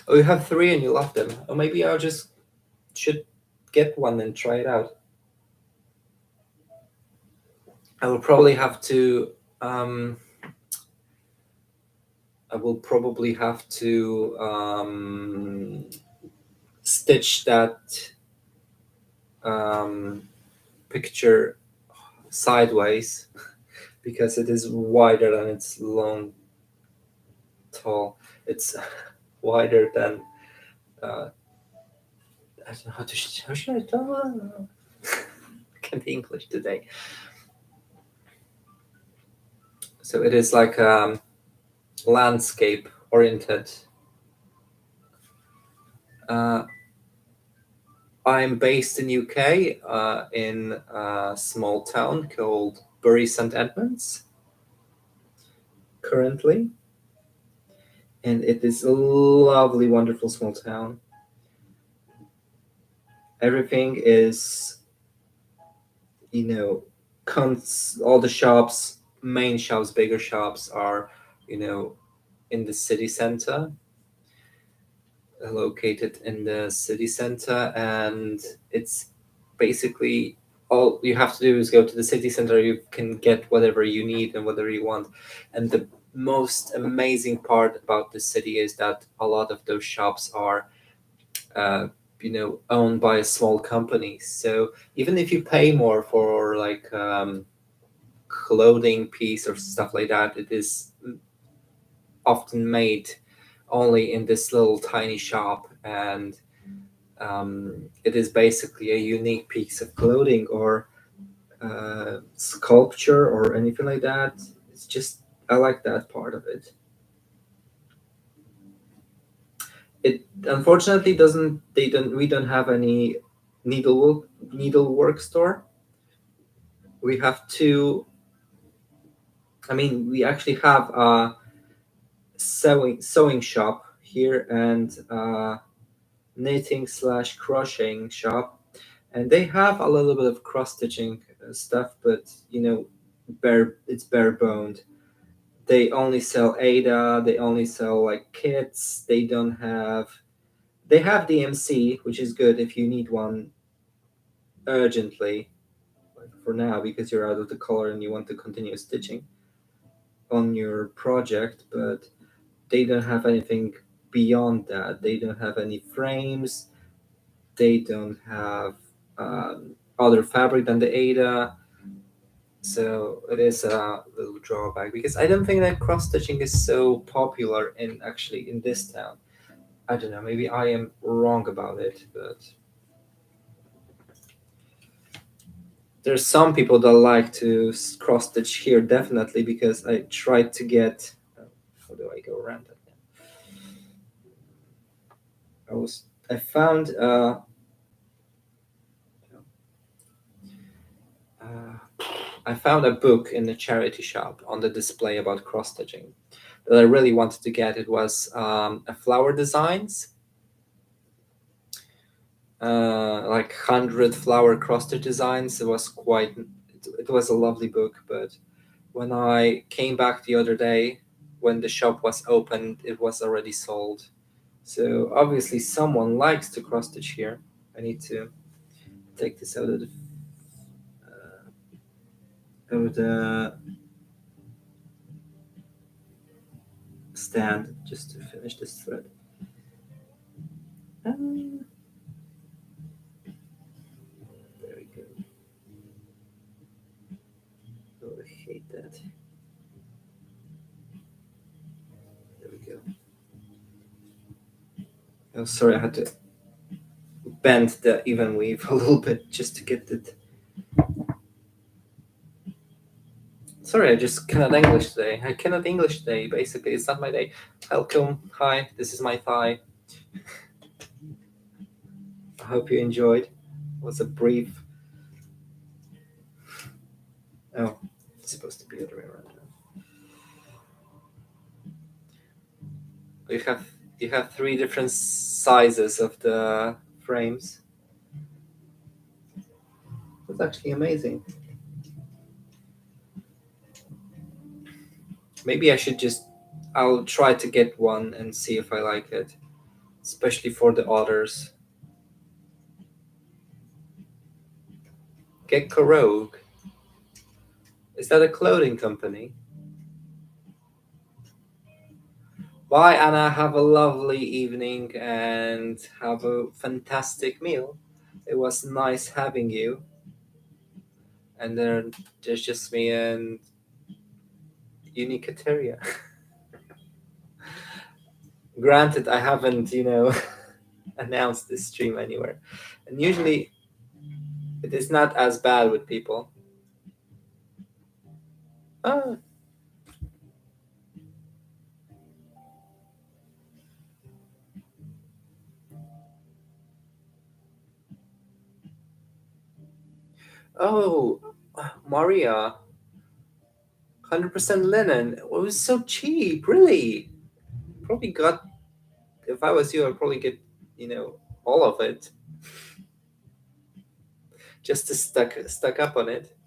Oh, you have three and you love them. Or maybe I just should get one and try it out. I will probably have to. I will probably have to stitch that picture sideways because it is wider than it's long, tall. It's wider than. I don't know how should I tell? I can't English today. So it is like landscape oriented. Uh, I'm based in UK, in a small town called Bury St Edmunds currently, and it is a lovely, wonderful small town. Everything is, all the shops, main shops, bigger shops are, in the city center, located in the city center, and it's basically all you have to do is go to the city center. You can get whatever you need and whatever you want, and the most amazing part about the city is that a lot of those shops are, uh, owned by a small company. So even if you pay more for like clothing piece or stuff like that, it is often made only in this little tiny shop, and it is basically a unique piece of clothing or sculpture or anything like that. It's just, I like that part of it. It unfortunately doesn't. They don't. We don't have any needlework store. We have to. I mean, we actually have a sewing shop here and knitting slash crocheting shop, and they have a little bit of cross stitching stuff, but it's bare boned. They only sell Ada. They only sell like kits. They don't have. They have DMC, which is good if you need one urgently, like for now, because you're out of the color and you want to continue stitching on your project. But they don't have anything beyond that. They don't have any frames. They don't have other fabric than the Ada. So it is a little drawback because I don't think that cross stitching is so popular in this town. I don't know. Maybe I am wrong about it, but there's some people that like to cross stitch here definitely because I tried to get. How do I go around that? I found I found a book in the charity shop on the display about cross stitching that I really wanted to get. It was a flower designs, like 100 flower cross stitch designs. It was a lovely book, but when I came back the other day, when the shop was opened, it was already sold. So obviously someone likes to cross stitch here. I need to take this out of the stand just to finish this thread. There we go. Oh, I hate that. There we go. Oh, sorry, I had to bend the even weave a little bit just to get it. Sorry, I just cannot English today. I cannot English today, basically. It's not my day. Welcome. Hi, this is my thigh. I hope you enjoyed. It was a brief. Oh, it's supposed to be the other way around. You have three different sizes of the frames. That's actually amazing. Maybe I'll try to get one and see if I like it, especially for the others. Gecko Rogue. Is that a clothing company? Bye, Anna. Have a lovely evening and have a fantastic meal. It was nice having you. And then there's just me and Unicateria. Granted, I haven't, announced this stream anywhere. And usually it is not as bad with people. Oh, oh, Maria, 100% linen. It was so cheap, really. Probably got, if I was you, I'd probably get, all of it just to stuck up on it.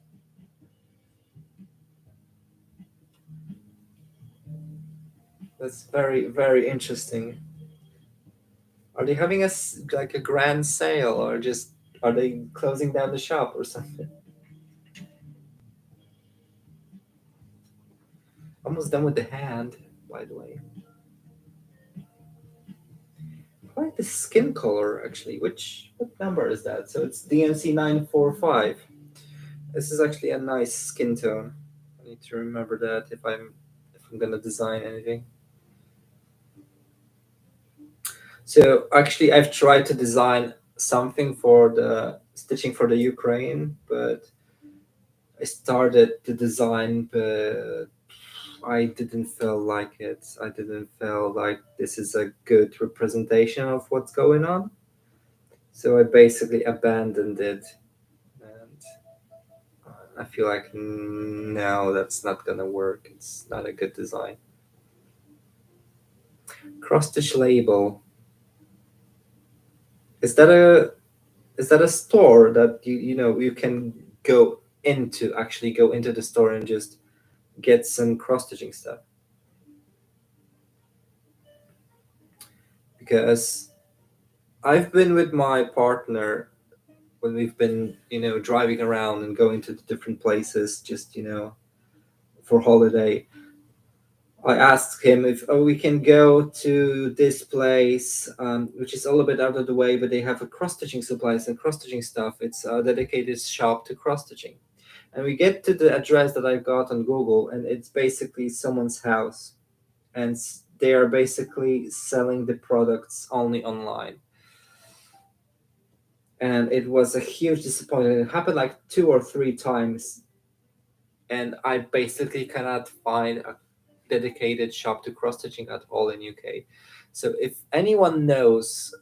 That's very, very interesting. Are they having like a grand sale, or just are they closing down the shop or something? almost done with the hand, by the way. I like the skin color actually. What number is that? So it's DMC 945. This is actually a nice skin tone. I need to remember that if I'm gonna design anything. So actually, I've tried to design something for the stitching for the Ukraine, but I started the design, but I didn't feel like it. I didn't feel like this is a good representation of what's going on. So I basically abandoned it, and I feel like no, that's not gonna work. It's not a good design. Cross stitch label. Is that a store that you can go into actually go into the store and just get some cross stitching stuff? Because I've been with my partner when we've been driving around and going to the different places just for holiday. I asked him if we can go to this place, which is a little bit out of the way, but they have a cross stitching supplies and cross stitching stuff. It's a dedicated shop to cross stitching, and we get to the address that I got on Google, and it's basically someone's house, and they are basically selling the products only online. And it was a huge disappointment. It happened like 2 or 3 times, and I basically cannot find a dedicated shop to cross stitching at all in UK. So if anyone knows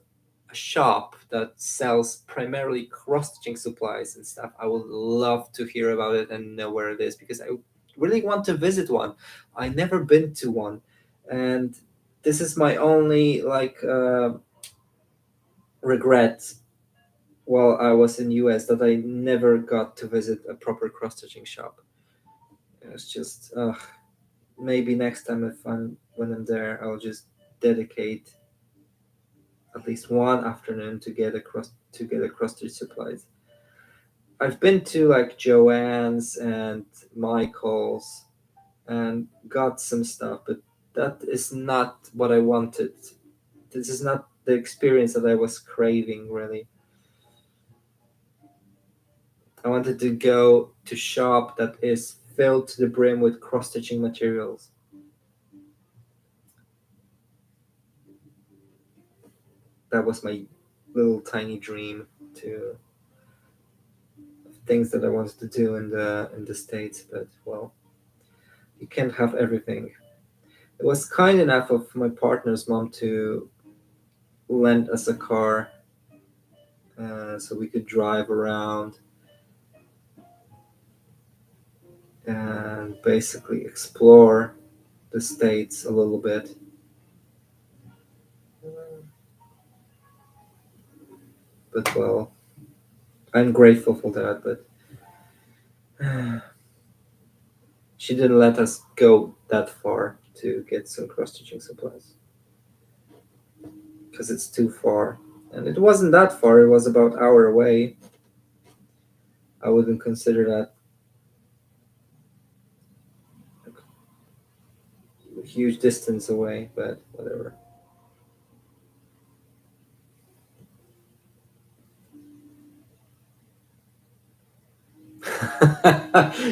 a shop that sells primarily cross stitching supplies and stuff, I would love to hear about it and know where it is, because I really want to visit one. I never been to one, and this is my only regret while I was in US, that I never got to visit a proper cross stitching shop. It's just maybe next time when I'm there, I'll just dedicate at least one afternoon to get a cross stitch supplies. I've been to like Joann's and Michael's and got some stuff, but that is not what I wanted. This is not the experience that I was craving, really. I wanted to go to shop that is filled to the brim with cross stitching materials. That was my little tiny dream to things that I wanted to do in the States, but well, you can't have everything. It was kind enough of my partner's mom to lend us a car, so we could drive around and basically explore the States a little bit. But well, I'm grateful for that, but she didn't let us go that far to get some cross stitching supplies because it's too far. And it wasn't that far, it was about an hour away. I wouldn't consider that a huge distance away, but whatever.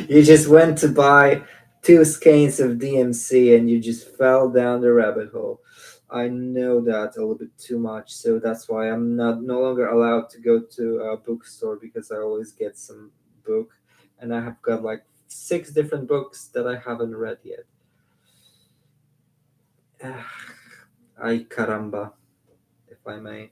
You just went to buy 2 skeins of DMC and you just fell down the rabbit hole. I know that a little bit too much, so that's why I'm no longer allowed to go to a bookstore, because I always get some book, and I have got like 6 different books that I haven't read yet. Ay caramba, if I may.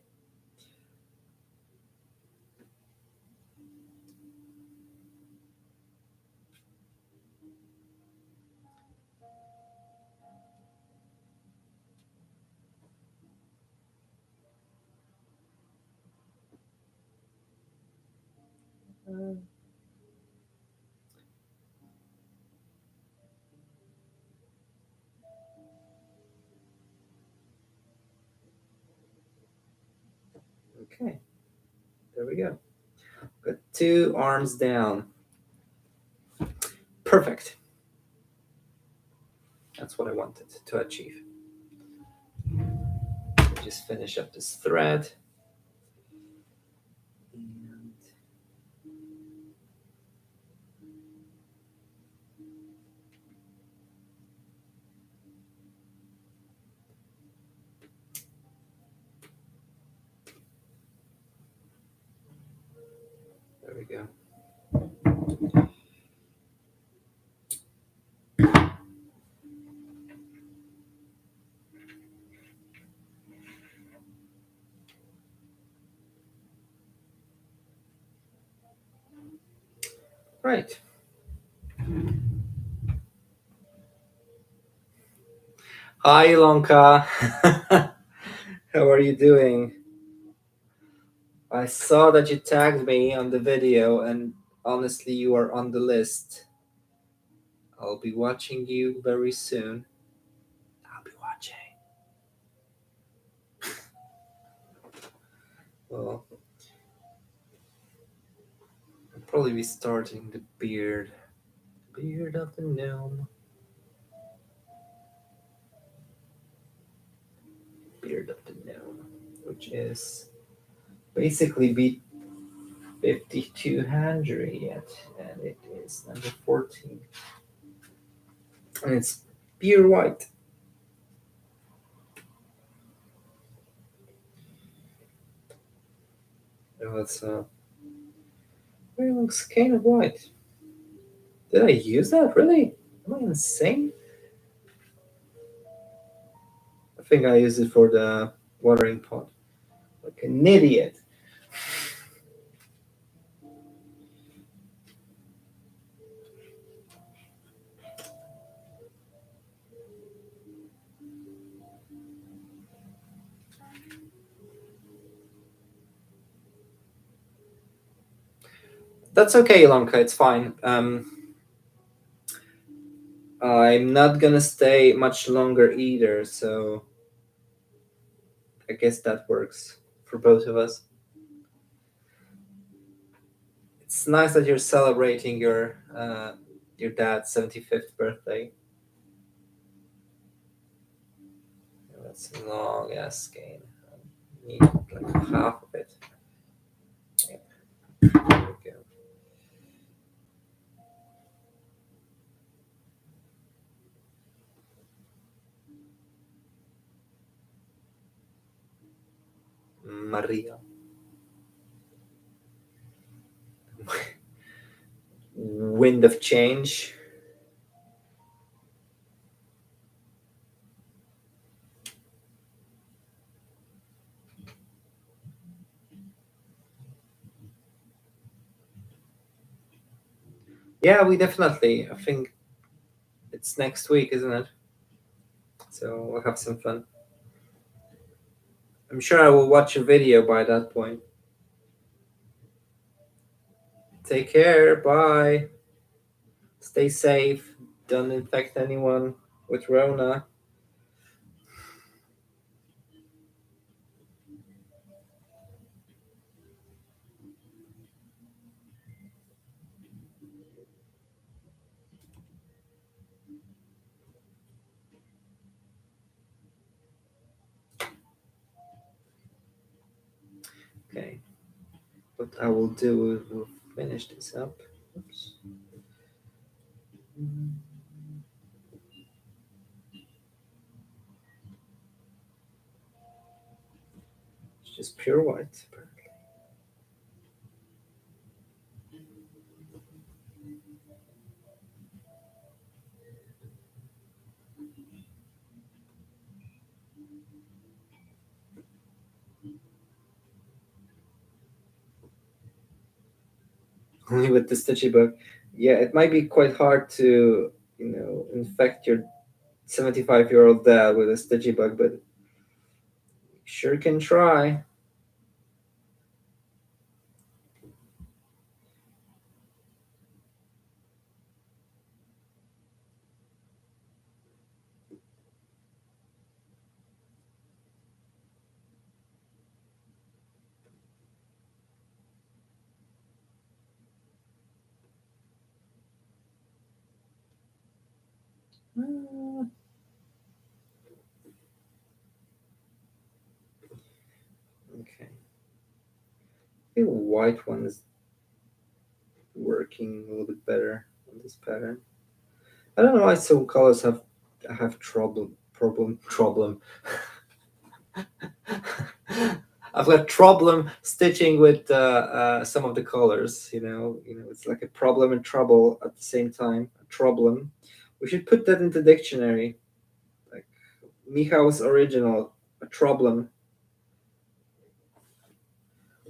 Okay, there we go. Got 2 arms down. Perfect. That's what I wanted to achieve. Just finish up this thread. And there we go. Right. Hi, Ilonka. How are you doing? I saw that you tagged me on the video, and honestly, you are on the list. I'll be watching you very soon. I'll be watching. Well, I'll probably be starting the beard. Beard of the gnome. Beard of the gnome, which is basically beat 5200 yet, and it is number 14. And it's pure white. Oh, it's it looks kind of white. Did I use that? Really? Am I insane? I think I used it for the watering pot. Like an idiot. That's okay, Ilonka. It's fine. I'm not gonna stay much longer either, so I guess that works for both of us. It's nice that you're celebrating your dad's 75th birthday. That's a long ass game. I need like half of it. Yep. There we go. Maria. Wind of change. Yeah, we definitely. I think it's next week, isn't it? So we'll have some fun. I'm sure I will watch a video by that point. Take care. Bye. Stay safe. Don't infect anyone with Rona. Okay. What I will do is we'll finish this up. Oops. It's just pure white. Only with the stitchy bug. Yeah, it might be quite hard to, infect your 75-year-old dad with a stitchy bug, but sure can try. white one is working a little bit better on this pattern. I don't know why some colors have problem. I've got problem stitching with some of the colors. It's like a problem and trouble at the same time. A problem. We should put that into dictionary. Like Michał's original, a problem.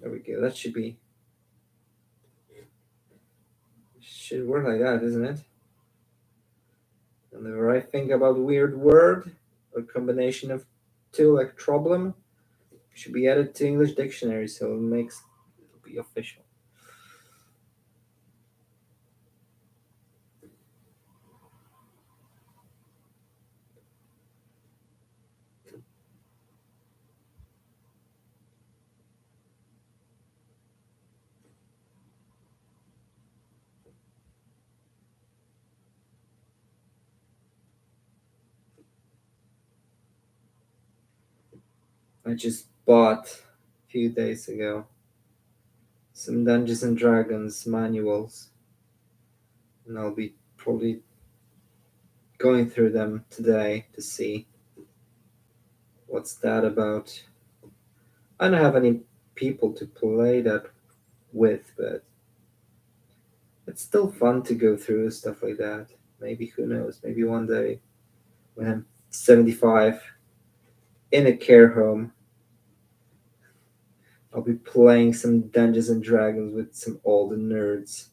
There we go. That should work like that, isn't it? Whenever I think about weird word or combination of two, like problem, should be added to English dictionary, so it'll be official. I just bought a few days ago some Dungeons and Dragons manuals, and I'll be probably going through them today to see what's that about. I don't have any people to play that with, but it's still fun to go through stuff like that. Maybe, who knows, maybe one day when I'm 75 in a care home, I'll be playing some Dungeons and Dragons with some old nerds.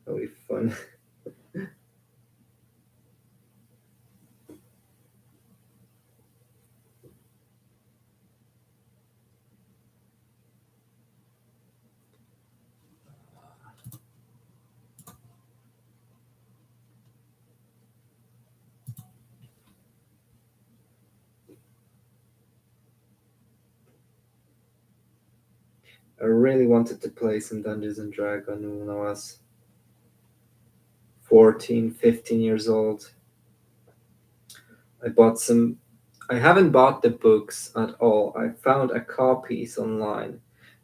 That'll be fun. I really wanted to play some Dungeons and Dragons when I was 14, 15 years old. I bought some. I haven't bought the books at all. I found a copies online,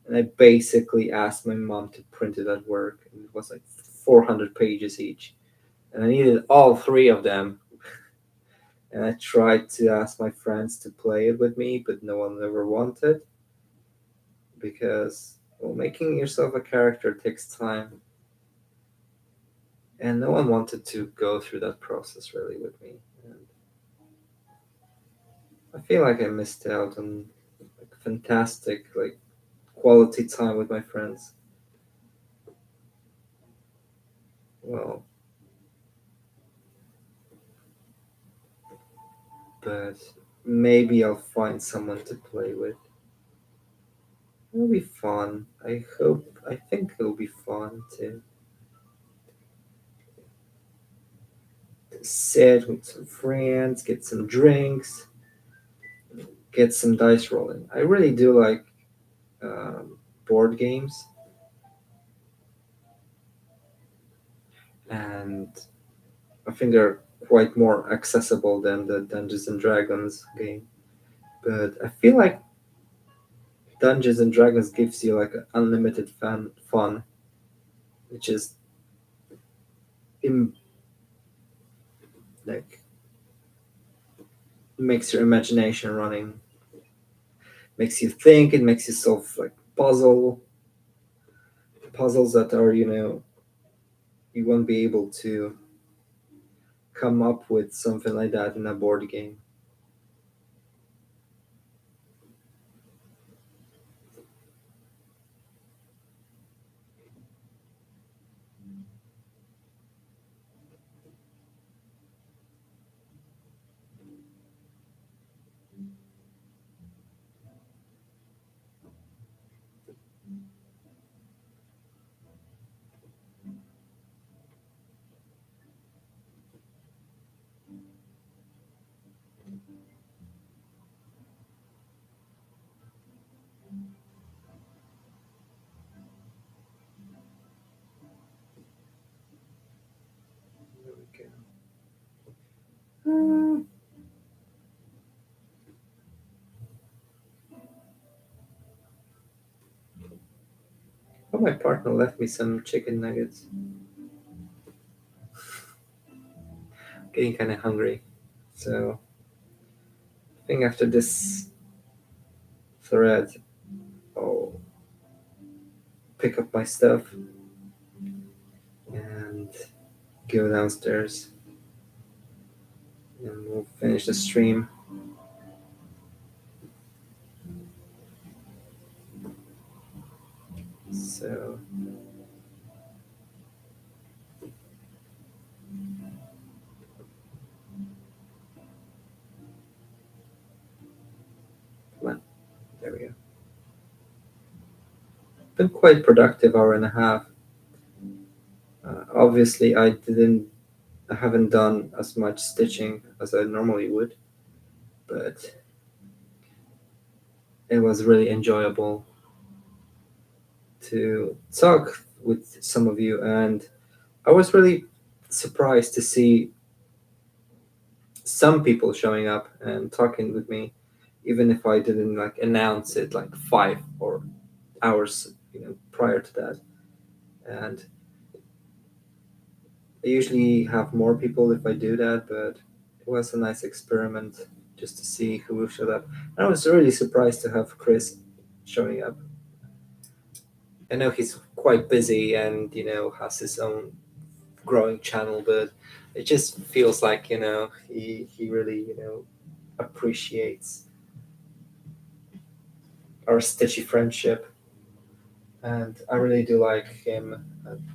and I basically asked my mom to print it at work. And it was like 400 pages each, and I needed all three of them. And I tried to ask my friends to play it with me, but no one ever wanted because, well, making yourself a character takes time, and no one wanted to go through that process really with me. And I feel like I missed out on like fantastic like quality time with my friends. Well, but maybe I'll find someone to play with. It'll be fun. I think it'll be fun to sit with some friends, get some drinks, get some dice rolling. I really do like board games, and I think they're quite more accessible than the Dungeons and Dragons game. But I feel like Dungeons and Dragons gives you like unlimited fun, which is Im- like makes your imagination running, makes you think, it makes you solve like puzzles that are you won't be able to come up with something like that in a board game. There we go. my partner left me some chicken nuggets. Getting kind of hungry. So I think after this thread, I'll pick up my stuff and go downstairs and we'll finish the stream. So there we go. Been quite productive hour and a half. Obviously, I haven't done as much stitching as I normally would, but it was really enjoyable to talk with some of you, and I was really surprised to see some people showing up and talking with me, even if I didn't like announce it like 5 hours prior to that. And I usually have more people if I do that, but it was a nice experiment just to see who showed up. And I was really surprised to have Chris showing up. I know he's quite busy and has his own growing channel, but it just feels like he really appreciates our stitchy friendship, and I really do like him.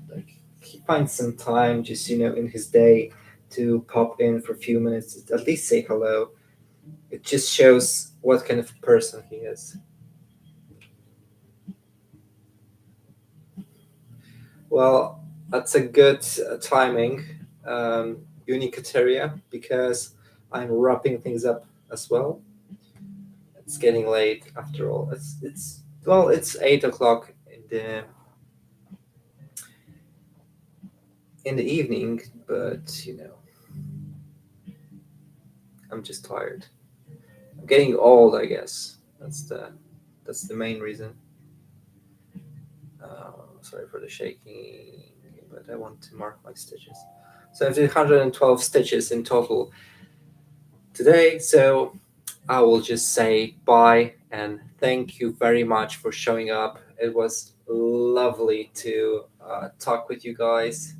Like he finds some time just in his day to pop in for a few minutes, at least say hello. It just shows what kind of person he is. Well, that's a good timing, Unicateria, because I'm wrapping things up as well. It's getting late after all. It's 8 o'clock in the evening, but I'm just tired. I'm getting old, I guess. That's the main reason. Sorry for the shaking, but I want to mark my stitches. So I did 112 stitches in total today. So I will just say bye and thank you very much for showing up. It was lovely to talk with you guys.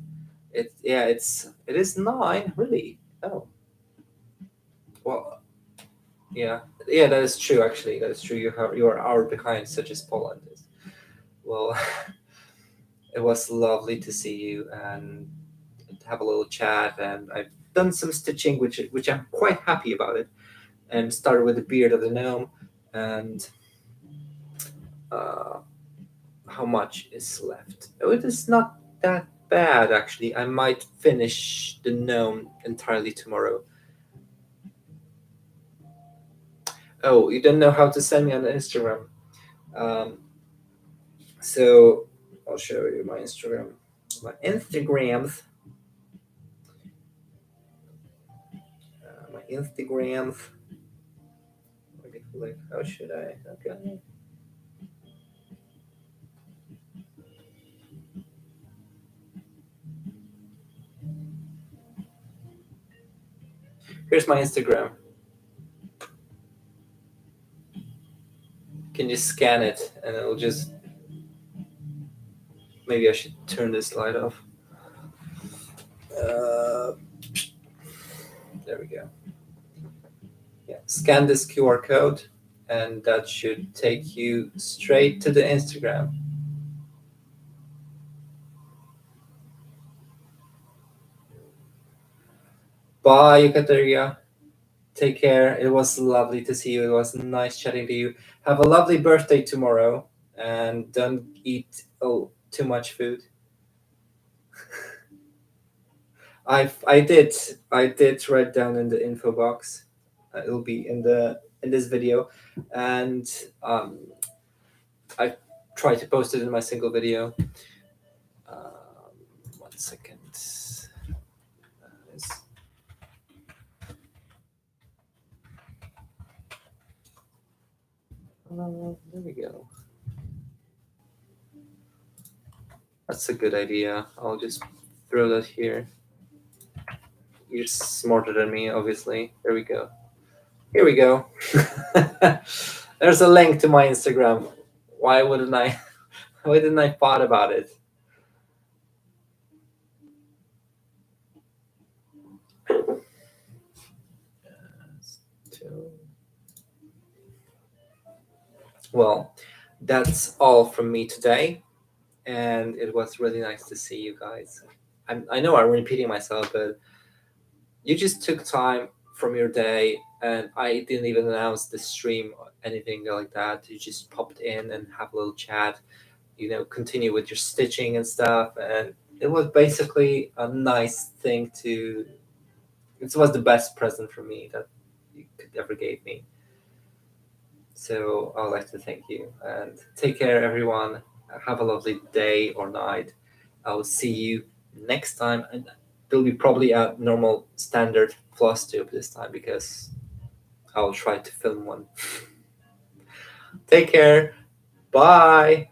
It is 9 really. Oh well, yeah, that is true. Actually, that is true. You are an hour behind, such as Poland is. Well, it was lovely to see you and have a little chat. And I've done some stitching, which I'm quite happy about it. And started with the beard of the gnome, and uh, how much is left? Oh, it is not that bad actually. I might finish the gnome entirely tomorrow. Oh, you don't know how to send me on Instagram. Um, so I'll show you my Instagram. My Instagrams. My Instagrams. Like, how should I? Okay. Here's my Instagram. Can you scan it and it'll just. Maybe I should turn this light off. There we go. Yeah, scan this QR code, and that should take you straight to the Instagram. Bye, Ekateria. Take care. It was lovely to see you. It was nice chatting to you. Have a lovely birthday tomorrow, and don't eat too much food. I did write down in the info box. It'll be in this video, and I try to post it in my single video. 1 second. There we go. That's a good idea. I'll just throw that here. You're smarter than me, obviously. There we go. Here we go. There's a link to my Instagram. Why wouldn't I? Why didn't I thought about it? Well, that's all from me today, and it was really nice to see you guys. I know I'm repeating myself, but you just took time from your day, and I didn't even announce the stream or anything like that. You just popped in and have a little chat, continue with your stitching and stuff, and it was basically a nice thing to. It was the best present for me that you could ever gave me. So I'd like to thank you and take care, everyone. Have a lovely day or night. I'll see you next time, and there'll be probably a normal standard floss tube this time because I'll try to film one. Take care. Bye.